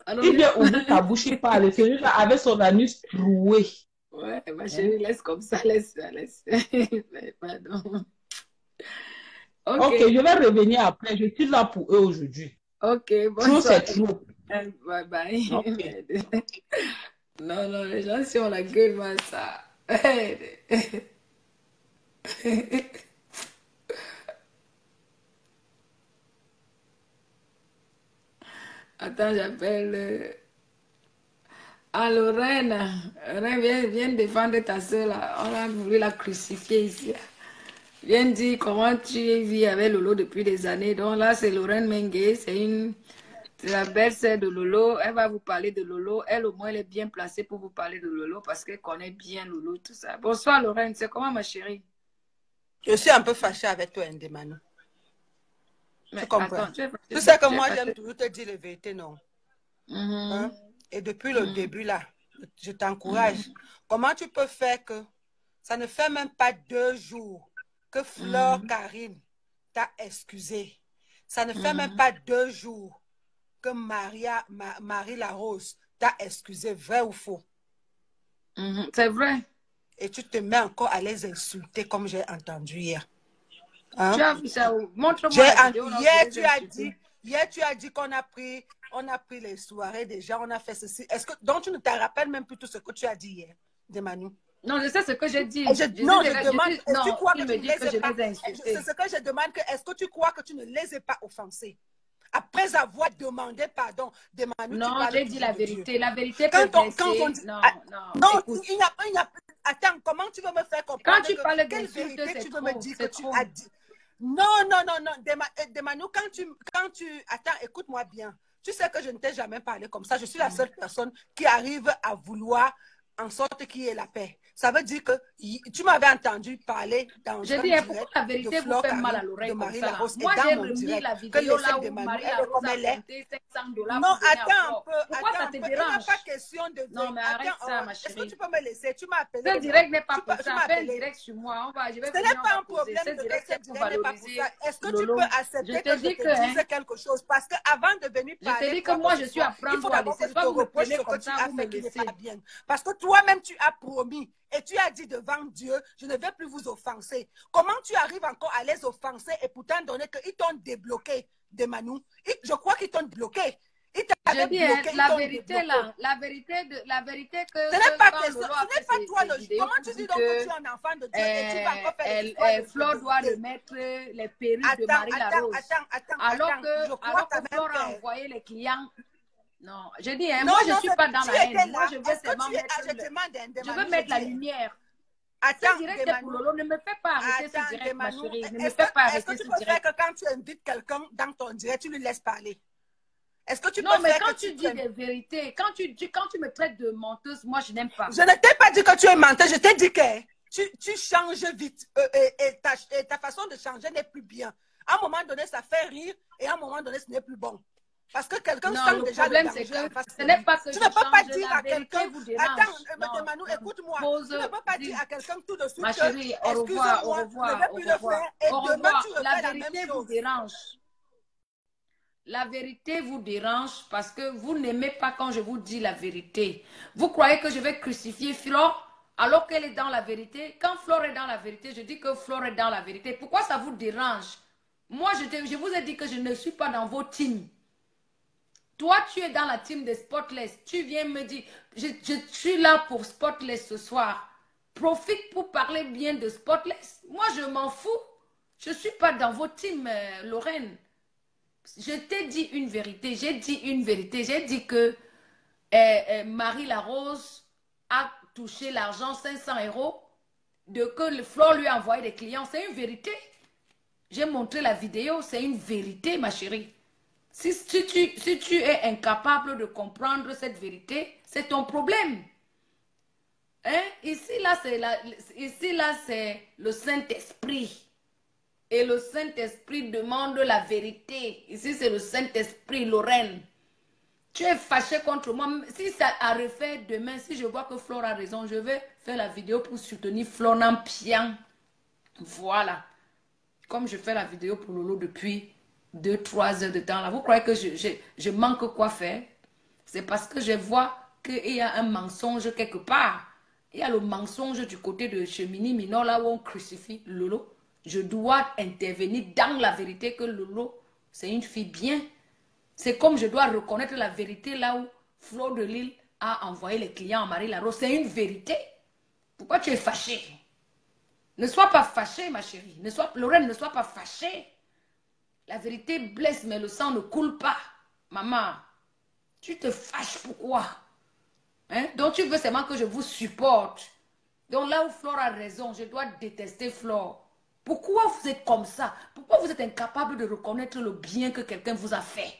Alors, il vient ouvrir ta bouche, il parle. Celui-là avec son anus troué. Ouais, ma chérie, laisse comme ça, laisse. Pardon. Ok, je vais revenir après. Je suis là pour eux aujourd'hui. Ok, bonsoir. C'est trop. Bye bye. Okay. Non, les gens, si on la gueule, moi, ça. Attends, j'appelle. Alors, Reine, viens défendre ta soeur là. On a voulu la crucifier ici. Viens dire comment tu vis avec Lolo depuis des années. Donc là, c'est Lorraine Mengue. C'est la belle-sœur de Lolo. Elle va vous parler de Lolo. Elle, au moins, elle est bien placée pour vous parler de Lolo parce qu'elle connaît bien Lolo, tout ça. Bonsoir, Lorraine. C'est comment, ma chérie? Je suis un peu fâchée avec toi, Ndemano. Tu comprends? Attends, tu sais que moi, j'aime toujours te dire la vérité, non? Mm-hmm. Et depuis le début, là, je t'encourage. Comment tu peux faire que ça ne fait même pas 2 jours que Fleur Karine t'a excusé? Ça ne fait même pas 2 jours que Marie Larose t'a excusé, vrai ou faux? C'est vrai. Et tu te mets encore à les insulter comme j'ai entendu hier. Hein? Tu as vu ça où? Montre-moi la vidéo. Hier, tu as dit qu'on a pris les soirées déjà, on a fait ceci. Est-ce que donc tu ne te rappelles même plus tout ce que tu as dit hier, Demanou? Non, je sais ce que j'ai dit. Je demande, est-ce que tu crois que tu ne les ai pas insultés? C'est ce que je demande, est-ce que tu crois que tu ne les ai pas offensés? Après avoir demandé pardon, Demanou, non, j'ai dit la vérité. La vérité quand peut on dit, non, il n'y a pas. Attends, comment tu veux me faire comprendre? Quand tu parles quelle d'insultes, vérité tu veux trop, me dire que tu trop. as dit? Non. Demanou, quand tu... Attends, écoute-moi bien. Tu sais que je ne t'ai jamais parlé comme ça. Je suis la seule personne qui arrive à vouloir en sorte qu'il y ait la paix. Ça veut dire que tu m'avais entendu parler dans je dis, pourquoi la vérité vous fait mal à l'oreille comme ça? Moi, j'ai remis la vidéo là où Marie Larose a compté $500 pour non, attends un peu. Pourquoi ça te dérange? Il n'y a pas question de... Non, mais arrête ça, ma chérie. Est-ce que tu peux me laisser? Tu m'as appelé. Ce direct n'est pas pour ça. Fais un direct sur moi. Je vais ce n'est pas un problème. Ce direct, c'est pour valoriser. Est-ce que tu peux accepter que je te dise quelque chose? Parce qu'avant de venir parler... Je te dis que moi, je suis à prendre à laisser. Pas vous me prenez comme ça, vous me laissez. Parce que toi-même, tu as promis et tu as dit devant Dieu, je ne vais plus vous offenser. Comment tu arrives encore à les offenser et pourtant donner qu'ils t'ont débloqué, Demanou? Je crois qu'ils t'ont bloqué. Je dis, la vérité là, la vérité que... Ce n'est pas toi le... Comment tu dis donc que tu es un enfant de Dieu et tu vas encore faire l'histoire? Flore doit remettre les perruques de Marie Larose. Alors que Flore a envoyé les clients... Non, je dis, moi je ne suis pas dans la haine. Moi je veux seulement mettre la lumière. Attends, direct pour Lolo, ne me fais pas arrêter ce direct, ma chérie. Ne me fais pas arrêter ce direct. Est-ce que tu peux faire que quand tu invites quelqu'un dans ton direct, tu lui laisses parler? Est-ce que tu non, mais quand tu dis des vérités, quand tu me traites de menteuse, moi je n'aime pas. Je ne t'ai pas dit que tu es menteuse, je t'ai dit que tu changes vite. Et ta façon de changer n'est plus bien. À un moment donné, ça fait rire et à un moment donné, ce n'est plus bon. Parce que quelqu'un sent déjà le danger. Ce n'est pas que tu ne peux pas dire à quelqu'un. Attends, Manu, écoute-moi. Tu ne peux pas dire à quelqu'un tout de suite. Ma chérie, au revoir, au revoir. Et demain, tu refais la même chose. Vous dérange. La vérité vous dérange parce que vous n'aimez pas quand je vous dis la vérité. Vous croyez que je vais crucifier Flore alors qu'elle est dans la vérité? Quand Flore est dans la vérité, je dis que Flore est dans la vérité. Pourquoi ça vous dérange? Moi, je vous ai dit que je ne suis pas dans vos teams. Toi, tu es dans la team de Spotless. Tu viens me dire, je suis là pour Spotless ce soir. Profite pour parler bien de Spotless. Moi, je m'en fous. Je ne suis pas dans vos teams, Lorraine. Je t'ai dit une vérité. J'ai dit une vérité. J'ai dit que Marie Larose a touché l'argent 500 € de que le Flore lui a envoyé des clients. C'est une vérité. J'ai montré la vidéo. C'est une vérité, ma chérie. Si tu es incapable de comprendre cette vérité, c'est ton problème. Hein? Ici, là, c'est le Saint-Esprit. Et le Saint-Esprit demande la vérité. Ici, c'est le Saint-Esprit, Lorraine. Tu es fâché contre moi. Si ça a refait demain, si je vois que Flore a raison, je vais faire la vidéo pour soutenir Flore Nampian. Voilà. Comme je fais la vidéo pour Lolo depuis 2-3 heures de temps là. Vous croyez que je manque quoi faire? C'est parce que je vois qu'il y a un mensonge quelque part. Il y a le mensonge du côté de Chemini Minor là où on crucifie Lolo. Je dois intervenir dans la vérité que Lolo, c'est une fille bien. C'est comme je dois reconnaître la vérité là où Flore de Lille a envoyé les clients à Marie Larose. C'est une vérité. Pourquoi tu es fâchée? Ne sois pas fâchée, ma chérie. Lorraine, ne sois pas fâchée. La vérité blesse, mais le sang ne coule pas. Maman, tu te fâches pourquoi? Hein? Donc tu veux seulement que je vous supporte. Donc là où Flore a raison, je dois détester Flore. Pourquoi vous êtes comme ça? Pourquoi vous êtes incapable de reconnaître le bien que quelqu'un vous a fait?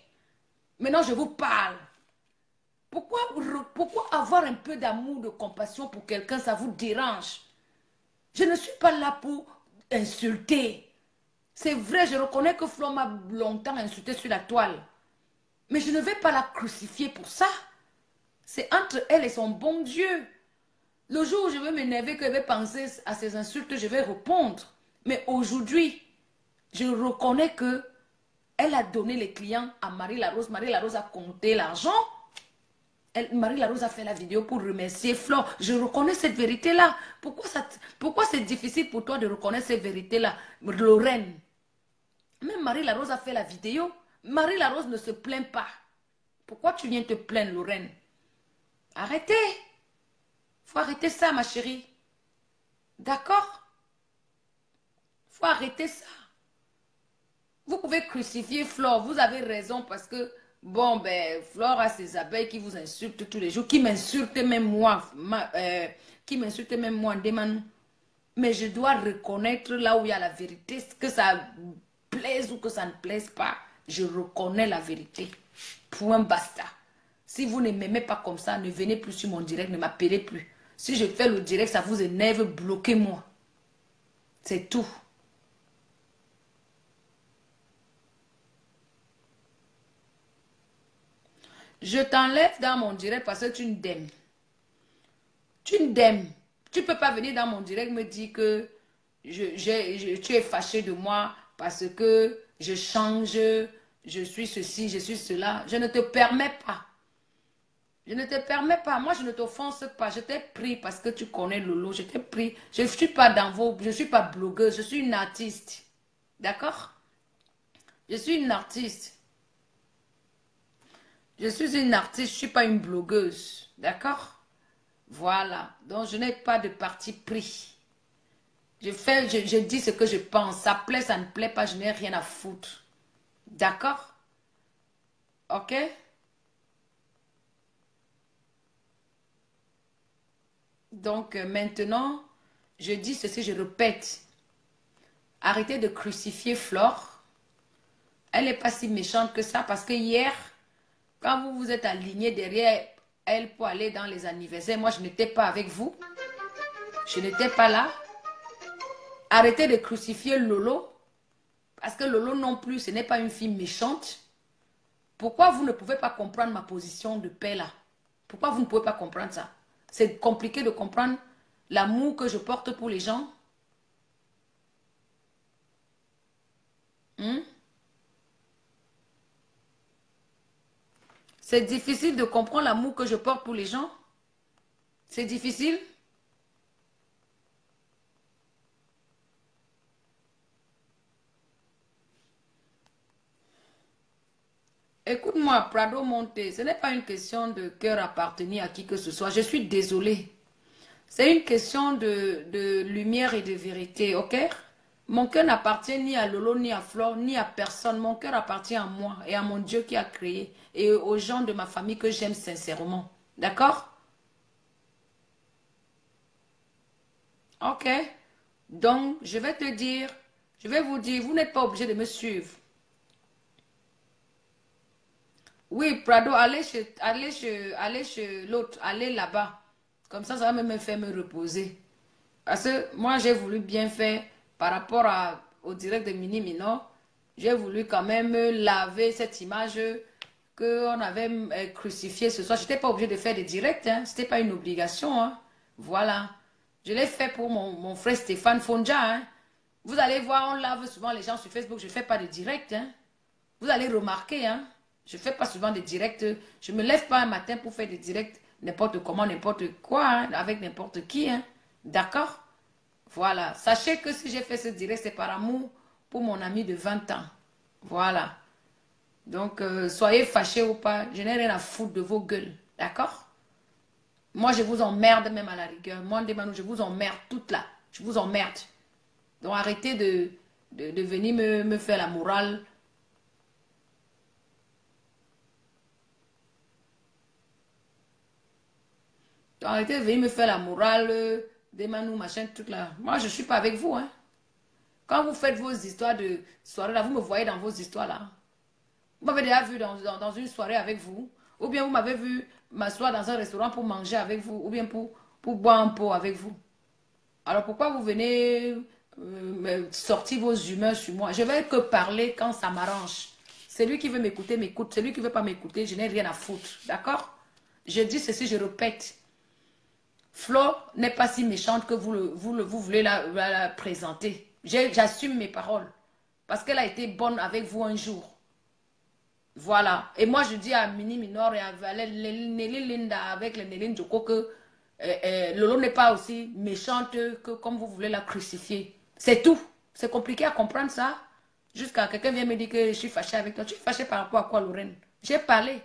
Maintenant, je vous parle. Pourquoi avoir un peu d'amour, de compassion pour quelqu'un, ça vous dérange? Je ne suis pas là pour insulter. C'est vrai, je reconnais que Flo m'a longtemps insulté sur la toile. Mais je ne vais pas la crucifier pour ça. C'est entre elle et son bon Dieu. Le jour où je vais m'énerver, que je vais penser à ces insultes, je vais répondre. Mais aujourd'hui, je reconnais que elle a donné les clients à Marie-Larose. Marie-Larose a compté l'argent. Marie-Larose a fait la vidéo pour remercier Flore. Je reconnais cette vérité-là. Pourquoi c'est difficile pour toi de reconnaître cette vérité-là, Lorraine? Même Marie-Larose a fait la vidéo. Marie-Larose ne se plaint pas. Pourquoi tu viens te plaindre, Lorraine? Arrêtez. Faut arrêter ça, ma chérie. D'accord? Faut arrêter ça. Vous pouvez crucifier Flore. Vous avez raison parce que, bon, ben, Flore a ses abeilles qui vous insultent tous les jours, qui m'insultent même moi, Ndemanu. Mais je dois reconnaître là où il y a la vérité, que ça plaise ou que ça ne plaise pas. Je reconnais la vérité. Point basta. Si vous ne m'aimez pas comme ça, ne venez plus sur mon direct, ne m'appelez plus. Si je fais le direct, ça vous énerve, bloquez-moi. C'est tout. Je t'enlève dans mon direct parce que tu me daimes. Tu me daimes. Tu ne peux pas venir dans mon direct me dire que tu es fâché de moi parce que je change, je suis ceci, je suis cela. Je ne te permets pas. Je ne te permets pas. Moi, je ne t'offense pas. Je t'ai pris parce que tu connais Lolo. Je t'ai pris. Je ne suis pas dans vos... Je ne suis pas blogueuse. Je suis une artiste. D'accord? Je suis une artiste. Je suis une artiste. Je ne suis pas une blogueuse. D'accord? Voilà. Donc, je n'ai pas de parti pris. Je dis ce que je pense. Ça plaît, ça ne plaît pas. Je n'ai rien à foutre. D'accord? Ok? Donc maintenant, je dis ceci, je répète. Arrêtez de crucifier Flore. Elle n'est pas si méchante que ça parce que hier, quand vous vous êtes aligné derrière elle pour aller dans les anniversaires, moi je n'étais pas avec vous. Je n'étais pas là. Arrêtez de crucifier Lolo parce que Lolo non plus, ce n'est pas une fille méchante. Pourquoi vous ne pouvez pas comprendre ma position de paix là? Pourquoi vous ne pouvez pas comprendre ça? C'est compliqué de comprendre l'amour que je porte pour les gens. C'est difficile de comprendre l'amour que je porte pour les gens. C'est difficile. Écoute-moi, Prado Monte, ce n'est pas une question de cœur appartenir à qui que ce soit. Je suis désolée. C'est une question de lumière et de vérité, ok? Mon cœur n'appartient ni à Lolo, ni à Flore, ni à personne. Mon cœur appartient à moi et à mon Dieu qui a créé et aux gens de ma famille que j'aime sincèrement. D'accord? Ok? Donc, je vais te dire, je vais vous dire, vous n'êtes pas obligé de me suivre. Oui, Prado, allez chez l'autre, allez là-bas. Comme ça va me faire me reposer. Parce que moi, j'ai voulu bien faire par rapport au direct de Mini Minor. J'ai voulu quand même laver cette image qu'on avait crucifiée ce soir. Je n'étais pas obligée de faire des directs. Hein. Ce n'était pas une obligation. Hein. Voilà. Je l'ai fait pour mon frère Stéphane Fonja. Hein. Vous allez voir, on lave souvent les gens sur Facebook. Je ne fais pas de direct. Hein. Vous allez remarquer. Hein. Je ne fais pas souvent de directs. Je ne me lève pas un matin pour faire des directs n'importe comment, n'importe quoi, hein, avec n'importe qui. Hein. D'accord? Voilà. Sachez que si j'ai fait ce direct, c'est par amour pour mon ami de 20 ans. Voilà. Donc, soyez fâchés ou pas, je n'ai rien à foutre de vos gueules. D'accord? Moi, je vous emmerde même à la rigueur. Moi, Ndemanu, je vous emmerde toute là. Je vous emmerde. Donc, arrêtez de venir me faire la morale. Donc, arrêtez de venir me faire la morale. Ndemanu, machin, tout là. Moi, je ne suis pas avec vous. Hein. Quand vous faites vos histoires de soirée là, vous me voyez dans vos histoires là. Vous m'avez déjà vu dans une soirée avec vous. Ou bien vous m'avez vu m'asseoir dans un restaurant pour manger avec vous. Ou bien pour boire un pot avec vous. Alors pourquoi vous venez sortir vos humeurs sur moi? Je vais que parler quand ça m'arrange. Celui qui veut m'écouter, m'écoute. Celui qui ne veut pas m'écouter, je n'ai rien à foutre. D'accord? Je dis ceci, je répète. Flo n'est pas si méchante que vous voulez la présenter. J'assume mes paroles. Parce qu'elle a été bonne avec vous un jour. Voilà. Et moi, je dis à Mini Minor et à Nelly Linda avec les Nelly Njoko que Lolo n'est pas aussi méchante que comme vous voulez la crucifier. C'est tout. C'est compliqué à comprendre ça. Jusqu'à quelqu'un vient me dire que je suis fâchée avec toi. Tu es fâchée par rapport à quoi, Lorraine? J'ai parlé.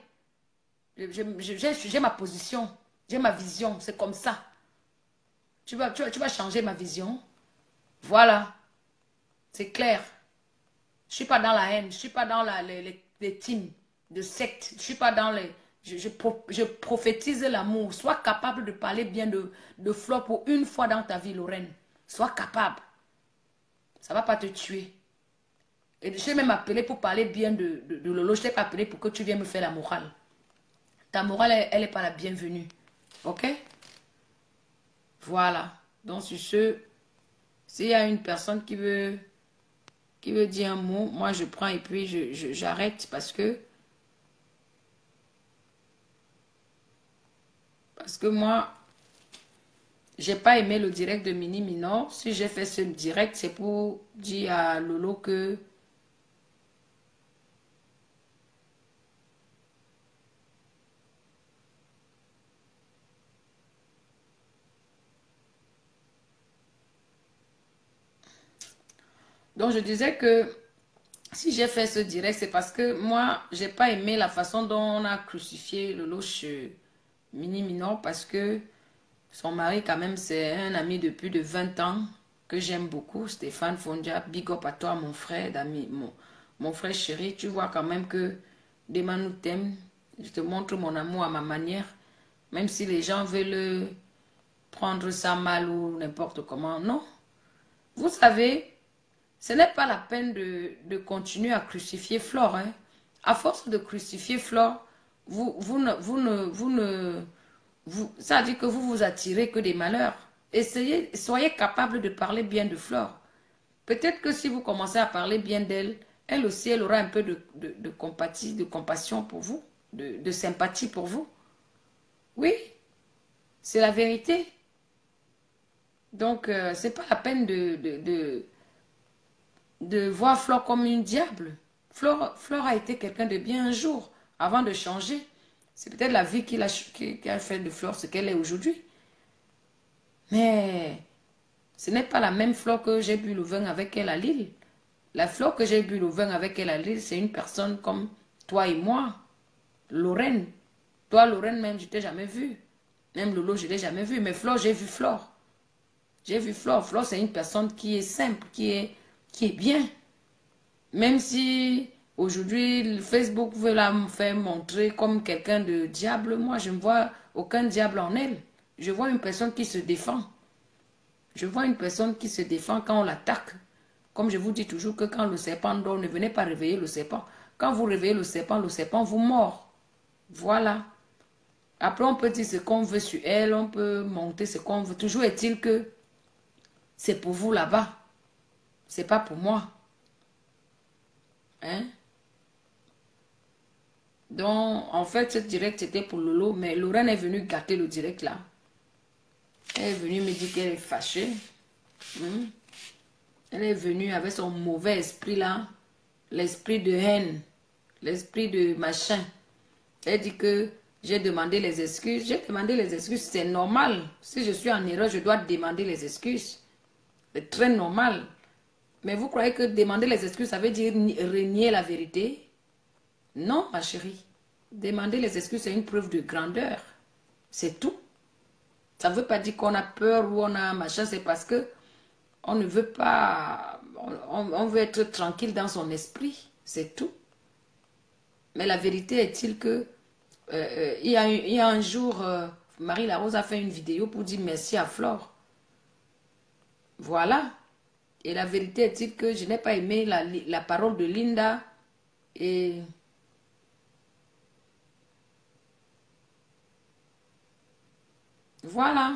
J'ai ma position. J'ai ma vision. C'est comme ça. Tu vas changer ma vision. Voilà. C'est clair. Je ne suis pas dans la haine. Je ne suis pas dans les teams de secte. Je ne suis pas dans les... Je prophétise l'amour. Sois capable de parler bien de Flo pour une fois dans ta vie, Lorraine. Sois capable. Ça ne va pas te tuer. Et je t'ai même appelé pour parler bien de Lolo. Je t'ai pas appelé pour que tu viennes me faire la morale. Ta morale, elle n'est pas la bienvenue. Ok? Voilà. Donc, sur ce, s'il y a une personne qui veut dire un mot, moi, je prends et puis j'arrête parce que moi, j'ai pas aimé le direct de Mini Minor. Si j'ai fait ce direct, c'est pour dire à Lolo que donc je disais que si j'ai fait ce direct, c'est parce que moi, j'ai pas aimé la façon dont on a crucifié Lolo chez Mini Minor parce que son mari, quand même, c'est un ami de plus de 20 ans que j'aime beaucoup, Stéphane Fondia. Big up à toi, mon frère, mon frère chéri. Tu vois quand même que Dema nous t'aime. Je te montre mon amour à ma manière. Même si les gens veulent prendre ça mal ou n'importe comment. Non. Vous savez, ce n'est pas la peine de continuer à crucifier Flore. Hein. À force de crucifier Flore, ça veut dire que vous vous attirez que des malheurs. Soyez capable de parler bien de Flore. Peut-être que si vous commencez à parler bien d'elle, elle aussi, elle aura un peu de compatie, de compassion pour vous, de sympathie pour vous. Oui, c'est la vérité. Donc, c'est pas la peine de voir Flore comme une diable. Flore a été quelqu'un de bien un jour, avant de changer. C'est peut-être la vie qui a fait de Flore ce qu'elle est aujourd'hui. Mais ce n'est pas la même Flore que j'ai bu le vin avec elle à Lille. La Flore que j'ai bu le vin avec elle à Lille, c'est une personne comme toi et moi. Lorraine. Toi, Lorraine, même, je ne t'ai jamais vue. Même Lolo, je ne l'ai jamais vue. Mais Flore, j'ai vu Flore. J'ai vu Flore. Flore, c'est une personne qui est simple, qui est bien. Même si aujourd'hui, le Facebook veut la faire montrer comme quelqu'un de diable, moi, je ne vois aucun diable en elle. Je vois une personne qui se défend. Je vois une personne qui se défend quand on l'attaque. Comme je vous dis toujours que quand le serpent dort, ne venez pas réveiller le serpent. Quand vous réveillez le serpent vous mord. Voilà. Après, on peut dire ce qu'on veut sur elle, on peut monter ce qu'on veut. Toujours est-il que c'est pour vous là-bas. C'est pas pour moi. Hein? Donc, en fait, ce direct, c'était pour Lolo, mais Lorraine est venue gâter le direct là. Elle est venue me dire qu'elle est fâchée. Elle est venue avec son mauvais esprit là. L'esprit de haine. L'esprit de machin. Elle dit que j'ai demandé les excuses. J'ai demandé les excuses, c'est normal. Si je suis en erreur, je dois demander les excuses. C'est très normal. Mais vous croyez que demander les excuses, ça veut dire renier la vérité? Non, ma chérie. Demander les excuses, c'est une preuve de grandeur. C'est tout. Ça ne veut pas dire qu'on a peur ou on a machin. C'est parce que on ne veut pas... On veut être tranquille dans son esprit. C'est tout. Mais la vérité est-il que... il y a un jour, Marie Larose a fait une vidéo pour dire merci à Flore. Voilà. Et la vérité est-il que je n'ai pas aimé la parole de Linda et Voilà.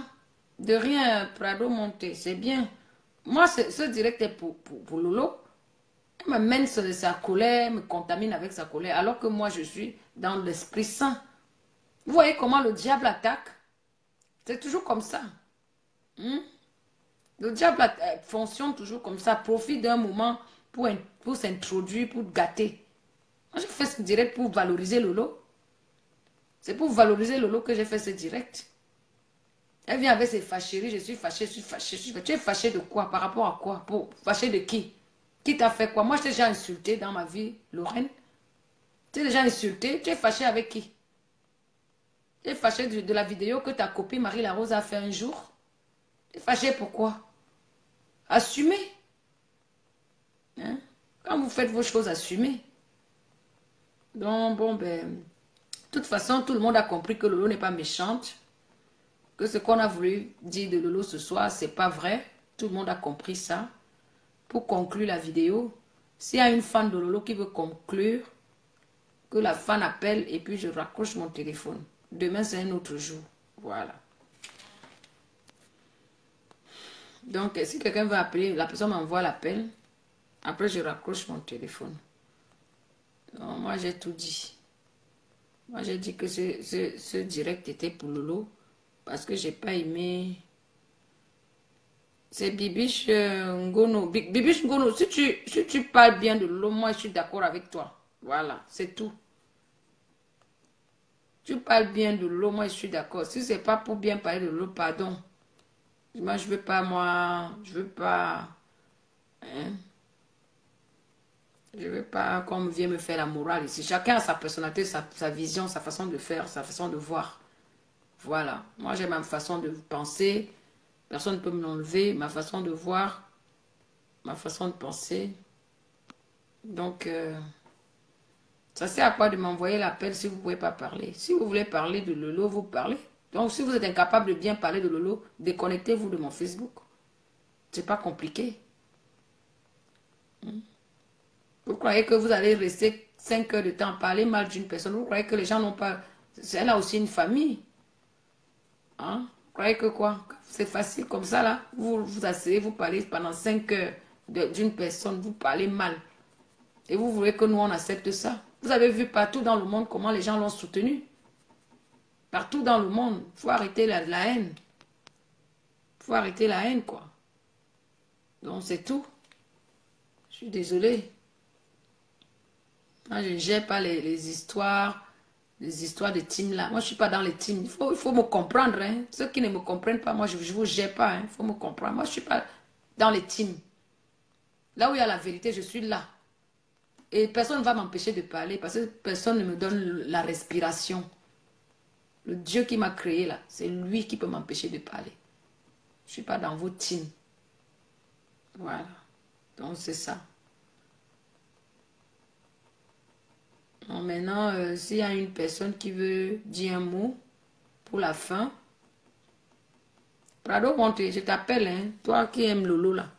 De rien, Prado monter, c'est bien. Moi, ce direct est pour Lolo. Elle me mène sur sa colère, me contamine avec sa colère, alors que moi, je suis dans l'Esprit Saint. Vous voyez comment le diable attaque? C'est toujours comme ça. Le diable fonctionne toujours comme ça, profite d'un moment pour s'introduire, pour gâter. Moi, j'ai fait ce direct pour valoriser Lolo. C'est pour valoriser Lolo que j'ai fait ce direct. Elle vient avec ses fâcheries, je suis fâchée, je suis fâchée, je suis fâchée. Tu es fâchée de quoi? Par rapport à quoi? Fâchée de qui? Qui t'a fait quoi? Moi, je t'ai déjà insulté dans ma vie, Lorraine. Tu t'es déjà insulté, tu es fâchée avec qui? Tu es fâchée de la vidéo que ta copine Marie-Larose a fait un jour? Tu es fâchée pourquoi? Assumez. Hein? Quand vous faites vos choses, assumez. Donc, bon, ben, de toute façon, tout le monde a compris que Lolo n'est pas méchante. Que ce qu'on a voulu dire de Lolo ce soir, c'est pas vrai. Tout le monde a compris ça. Pour conclure la vidéo, s'il y a une fan de Lolo qui veut conclure, que la fan appelle et puis je raccroche mon téléphone. Demain, c'est un autre jour. Voilà. Donc, si quelqu'un veut appeler, la personne m'envoie l'appel. Après, je raccroche mon téléphone. Donc, moi, j'ai tout dit. Moi, j'ai dit que ce direct était pour Lolo parce que j'ai pas aimé. C'est Bibiche Ngono. Bibiche Ngono, si tu parles bien de Lolo, moi, je suis d'accord avec toi. Voilà, c'est tout. Tu parles bien de Lolo, moi, je suis d'accord. Si c'est pas pour bien parler de Lolo, pardon. Moi, je veux pas, je veux pas. Hein? Je veux pas qu'on vienne me faire la morale ici. Chacun a sa personnalité, sa vision, sa façon de faire, sa façon de voir. Voilà. Moi, j'ai ma façon de penser. Personne ne peut me l'enlever. Ma façon de voir, ma façon de penser. Donc, ça sert à quoi de m'envoyer l'appel si vous ne pouvez pas parler? Si vous voulez parler de Lolo, vous parlez. Donc, si vous êtes incapable de bien parler de Lolo, déconnectez-vous de mon Facebook. C'est pas compliqué. Vous croyez que vous allez rester 5 heures de temps à parler mal d'une personne? Vous croyez que les gens n'ont pas... Elle a aussi une famille. Hein? Vous croyez que quoi? C'est facile comme ça là? Vous vous asseyez, vous parlez pendant 5 heures d'une personne, vous parlez mal. Et vous voulez que nous on accepte ça? Vous avez vu partout dans le monde comment les gens l'ont soutenu? Partout dans le monde. Il faut arrêter la haine. Il faut arrêter la haine quoi. Donc c'est tout. Je suis désolée. Moi, je ne gère pas les histoires de team là. Moi, je ne suis pas dans les teams. Il faut me comprendre. Hein. Ceux qui ne me comprennent pas, moi, je ne vous gère pas. Il faut me comprendre. Moi, je ne suis pas dans les teams. Là où il y a la vérité, je suis là. Et personne ne va m'empêcher de parler parce que personne ne me donne la respiration. Le Dieu qui m'a créé là, c'est lui qui peut m'empêcher de parler. Je ne suis pas dans vos teams. Voilà. Donc, c'est ça. Donc maintenant, s'il y a une personne qui veut dire un mot pour la fin, Prado Monte, je t'appelle, hein, toi qui aimes Lolo là,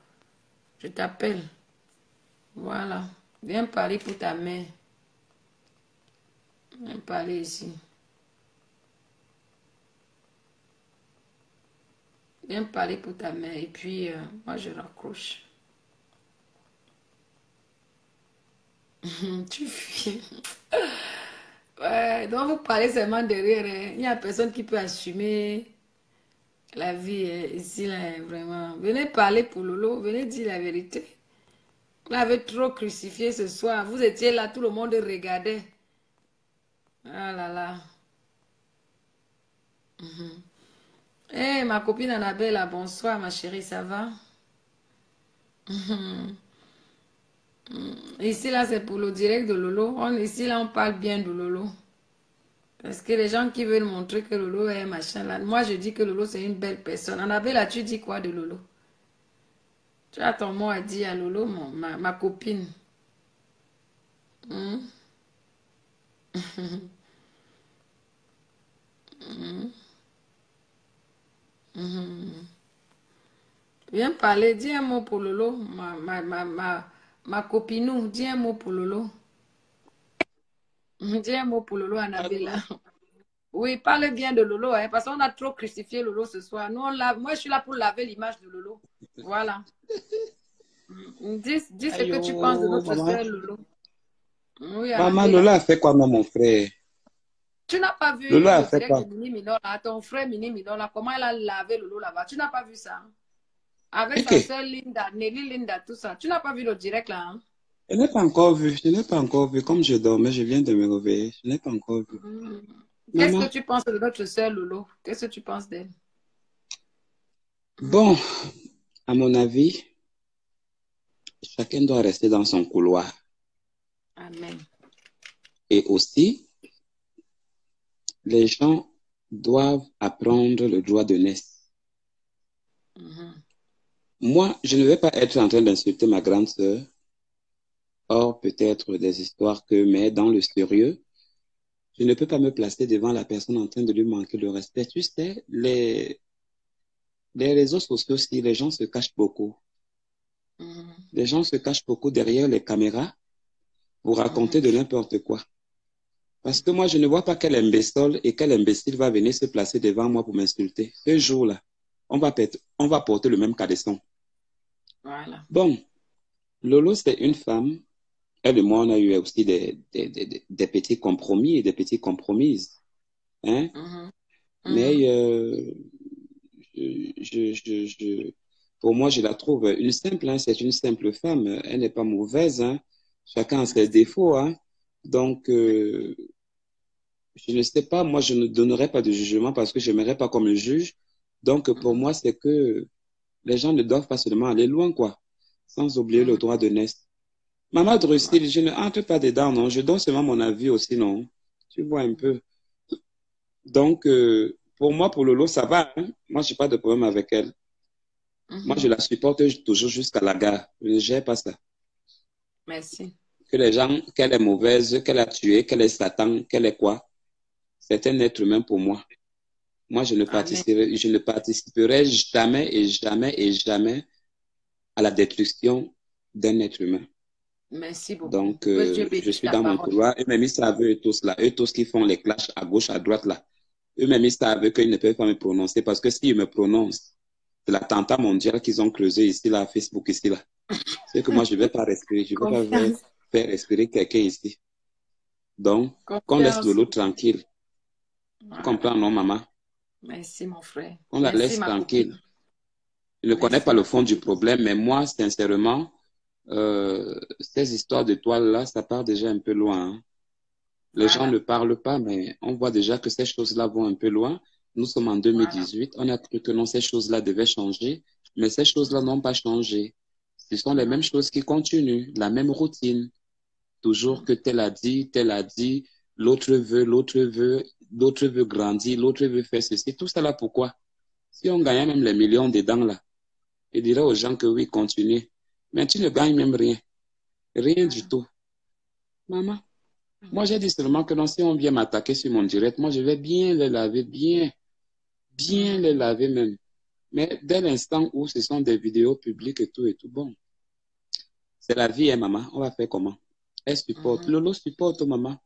je t'appelle. Voilà, viens parler pour ta mère. Viens parler ici. Viens parler pour ta mère et puis moi je raccroche. Tu fuis. Ouais, donc vous parlez seulement derrière. Hein. Il n'y a personne qui peut assumer la vie hein, ici, là, hein, vraiment. Venez parler pour Lolo, venez dire la vérité. Vous l'avez trop crucifié ce soir. Vous étiez là, tout le monde regardait. Ah là là. Eh, ma copine Annabelle, bonsoir ma chérie, ça va? Ici, là, c'est pour le direct de Lolo. Ici, là, on parle bien de Lolo. Parce que les gens qui veulent montrer que Lolo est machin, là. Moi, je dis que Lolo, c'est une belle personne. Annabelle, là, tu dis quoi de Lolo? Tu as ton mot à dire à Lolo, ma copine. Viens parler, dis un mot pour Lolo, ma copinou, dis un mot pour Lolo. Dis un mot pour Lolo, Annabella. Oui, parle bien de Lolo, hein, parce qu'on a trop crucifié Lolo ce soir. Nous, on lave. Moi, je suis là pour laver l'image de Lolo. Voilà. Dis ce Aïe, que tu penses de oh, notre maman. sœur Lolo. Oui, Maman, Amandé, là. Lolo a fait quoi, non, mon frère? Tu n'as pas Lolo vu a le fait direct quoi? de Mini Minor, là, ton frère Mini Minor, là, comment elle a lavé Lolo là-bas. Tu n'as pas vu ça? Avec Ok. sa sœur Linda, Nelly Linda, tout ça. Tu n'as pas vu le direct là, hein? Je n'ai pas encore vu. Je n'ai pas encore vu. Comme je dormais, je viens de me réveiller. Je n'ai pas encore vu. Qu'est-ce que Maman. tu penses de notre sœur Lolo? Qu'est-ce que tu penses d'elle? Bon, à mon avis, chacun doit rester dans son couloir. Amen. Et aussi, les gens doivent apprendre le droit de naissance. Moi, je ne vais pas être en train d'insulter ma grande sœur. Or, peut-être des histoires mais dans le sérieux, je ne peux pas me placer devant la personne en train de lui manquer le respect. Tu sais, les réseaux sociaux aussi, les gens se cachent beaucoup. Les gens se cachent beaucoup derrière les caméras pour raconter de n'importe quoi. Parce que moi, je ne vois pas quel imbécile et quel imbécile va venir se placer devant moi pour m'insulter. Ce jour-là, on va porter le même cadesson. Voilà. Bon, Lolo, c'est une femme. Elle et moi, on a eu aussi des petits compromis et des petites compromises. Hein? Mais pour moi, je la trouve une simple. Hein? C'est une simple femme. Elle n'est pas mauvaise. Hein? Chacun a ses défauts. Hein? Donc, je ne sais pas. Moi, je ne donnerai pas de jugement parce que je n'aimerais pas qu'on me juge. Donc, pour moi, c'est que les gens ne doivent pas seulement aller loin, quoi. Sans oublier le droit de naissance. Maman Drusille, je ne entre pas dedans, non. Je donne seulement mon avis aussi, non. Tu vois un peu. Donc, pour moi, pour Lolo, ça va. Hein? Moi, je n'ai pas de problème avec elle. Moi, je la supporte toujours jusqu'à la gare. Je ne gère pas ça. Merci. Que les gens, qu'elle est mauvaise, qu'elle a tué, qu'elle est Satan, qu'elle est quoi. C'est un être humain pour moi. Moi, je ne participerai jamais et jamais et jamais à la destruction d'un être humain. Merci beaucoup. Donc, je suis dans mon couloir. Eux-mêmes, ils savent, eux tous qui font les clashs à gauche, à droite, là. Eux-mêmes, ils savent qu'ils ne peuvent pas me prononcer parce que s'ils me prononcent, c'est l'attentat mondial qu'ils ont creusé ici, là, à Facebook, ici, là. C'est que moi, je ne vais pas respirer. Je ne vais pas faire respirer quelqu'un ici. Donc, qu'on laisse Lolo tranquille. Tu comprends, non, maman? Merci, mon frère. On la laisse tranquille. Je ne connais pas le fond du problème, mais moi, sincèrement, ces histoires de toile-là, ça part déjà un peu loin. Hein. Les gens ne parlent pas, mais on voit déjà que ces choses-là vont un peu loin. Nous sommes en 2018. On a cru que non, ces choses-là devaient changer, mais ces choses-là n'ont pas changé. Ce sont les mêmes choses qui continuent, la même routine. Toujours que tel a dit, l'autre veut grandir, l'autre veut faire ceci. Tout ça là, pourquoi? Si on gagnait même les millions dedans là, je dirais aux gens que oui, continuez. Mais tu ne gagnes même rien. Rien du tout. Maman, moi j'ai dit seulement que non, si on vient m'attaquer sur mon direct, moi je vais bien les laver, bien les laver même. Mais dès l'instant où ce sont des vidéos publiques et tout, bon, c'est la vie, hein, maman. On va faire comment? Elle supporte. Lolo supporte, maman.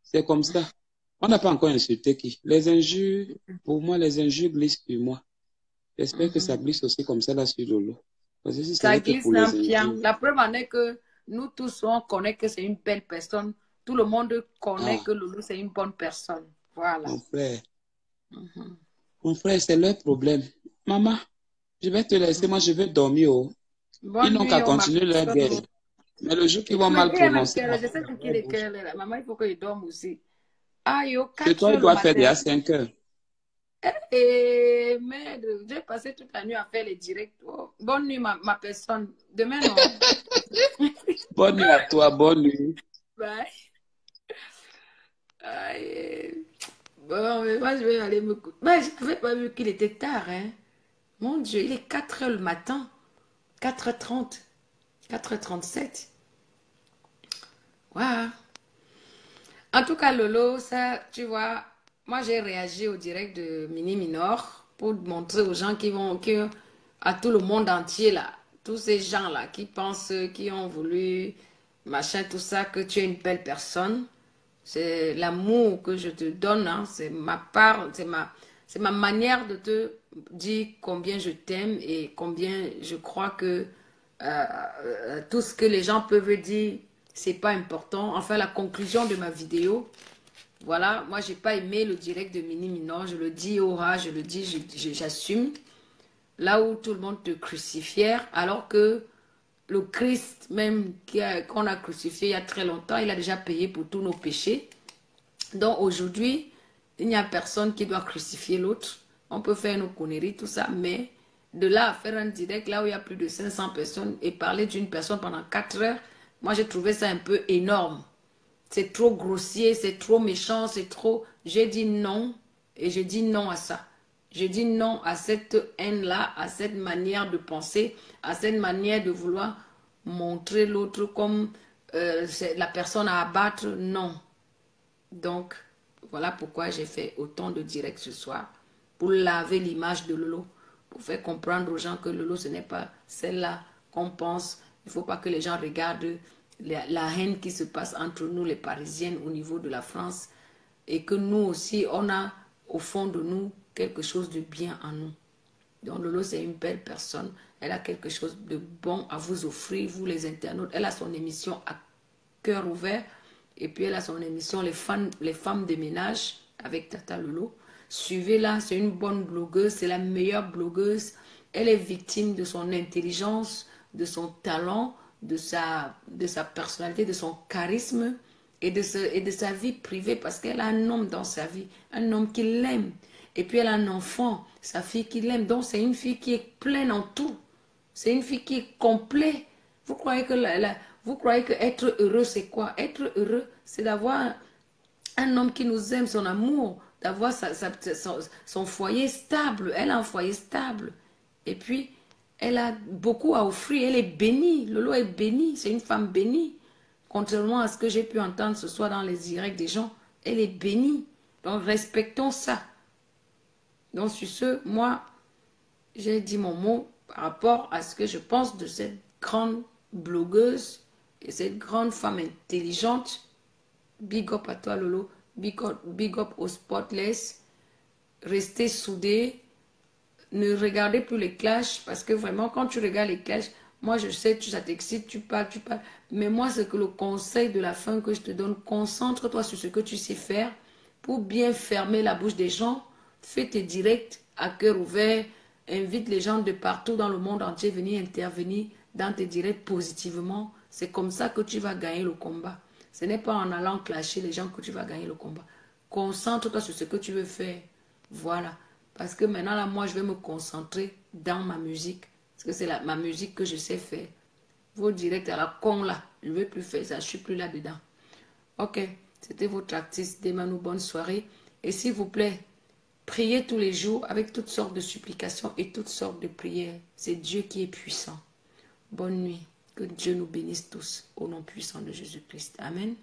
C'est comme ça. On n'a pas encore insulté qui? Les injures, pour moi, les injures glissent sur moi. J'espère que ça glisse aussi comme ça là sur Lolo. Parce que si ça glisse pour les bien. La preuve en est que nous tous, on connaît que c'est une belle personne. Tout le monde connaît que Lolo, c'est une bonne personne. Voilà. Mon frère, c'est leur problème. Maman, je vais te laisser. Moi, je vais dormir. Oh. Ils n'ont qu'à continuer leur guerre. Mais le jour qu'ils vont mal prononcer. Je sais qu'il est quelle heure. Maman, il faut qu'il dorme aussi. Ah, yo, 4 c'est toi, il doit faire déjà 5 heures. Eh, merde, j'ai passé toute la nuit à faire les directs. Oh, bonne nuit, ma personne. Demain, non. Bonne nuit à toi, bonne nuit. Bye. Aïe. Bon, mais moi, je vais aller me coucher. Mais je n'avais pas vu qu'il était tard, hein. Mon Dieu, il est 4 heures le matin. 4h30. 4h37. Waouh. En tout cas, Lolo, ça, tu vois, moi, j'ai réagi au direct de Mini Minor pour montrer aux gens à tout le monde entier, là, tous ces gens-là qui pensent, qui ont voulu, machin, tout ça, que tu es une belle personne. C'est l'amour que je te donne, hein. C'est ma part, c'est ma manière de te dire combien je t'aime et combien je crois que tout ce que les gens peuvent dire, c'est pas important. Enfin, la conclusion de ma vidéo, voilà, moi, j'ai pas aimé le direct de Mini Minor, je le dis, Aura, je le dis, j'assume. Là où tout le monde te crucifiait, alors que le Christ même qu'on a crucifié il y a très longtemps, il a déjà payé pour tous nos péchés. Donc aujourd'hui, il n'y a personne qui doit crucifier l'autre. On peut faire nos conneries, tout ça, mais de là à faire un direct, là où il y a plus de 500 personnes, et parler d'une personne pendant 4 heures, moi j'ai trouvé ça un peu énorme. C'est trop grossier, c'est trop méchant, c'est trop... J'ai dit non, et je dis non à ça. Je dis non à cette haine-là, à cette manière de penser, à cette manière de vouloir montrer l'autre comme c'est la personne à abattre. Non. Donc, voilà pourquoi j'ai fait autant de directs ce soir. Pour laver l'image de Lolo. Pour faire comprendre aux gens que Lolo, ce n'est pas celle-là qu'on pense. Il ne faut pas que les gens regardent la haine qui se passe entre nous, les Parisiennes, au niveau de la France. Et que nous aussi, on a au fond de nous quelque chose de bien en nous. Donc Lolo, c'est une belle personne. Elle a quelque chose de bon à vous offrir, vous les internautes. Elle a son émission à cœur ouvert. Et puis elle a son émission les femmes de ménage avec Tata Lolo. Suivez-la, c'est une bonne blogueuse, c'est la meilleure blogueuse. Elle est victime de son intelligence, de son talent, de sa personnalité, de son charisme et de sa vie privée parce qu'elle a un homme dans sa vie, un homme qui l'aime. Et puis elle a un enfant, sa fille qui l'aime. Donc c'est une fille qui est pleine en tout. C'est une fille qui est complète. Vous croyez que être heureux, c'est quoi? Être heureux, c'est d'avoir un homme qui nous aime, son amour, d'avoir son foyer stable. Elle a un foyer stable. Et puis, elle a beaucoup à offrir. Elle est bénie. Lolo est bénie. C'est une femme bénie. Contrairement à ce que j'ai pu entendre ce soir dans les directs des gens, elle est bénie. Donc, respectons ça. Donc, sur ce, moi, j'ai dit mon mot par rapport à ce que je pense de cette grande blogueuse et cette grande femme intelligente. Big up à toi, Lolo. Big up au Spotless. Restez soudés. Ne regardez plus les clashs parce que vraiment, quand tu regardes les clashs, moi, je sais, ça t'excite, tu parles. Mais moi, c'est que le conseil de la fin que je te donne, concentre-toi sur ce que tu sais faire pour bien fermer la bouche des gens. Fais tes directs à cœur ouvert. Invite les gens de partout dans le monde entier à venir intervenir dans tes directs positivement. C'est comme ça que tu vas gagner le combat. Ce n'est pas en allant clasher les gens que tu vas gagner le combat. Concentre-toi sur ce que tu veux faire. Voilà. Parce que maintenant, là, moi, je vais me concentrer dans ma musique. Parce que c'est ma musique que je sais faire. Vos directs à la con, là, je ne veux plus faire ça. Je ne suis plus là-dedans. Ok. C'était votre artiste. Demain, bonne soirée. Et s'il vous plaît, priez tous les jours avec toutes sortes de supplications et toutes sortes de prières. C'est Dieu qui est puissant. Bonne nuit. Que Dieu nous bénisse tous au nom puissant de Jésus-Christ. Amen.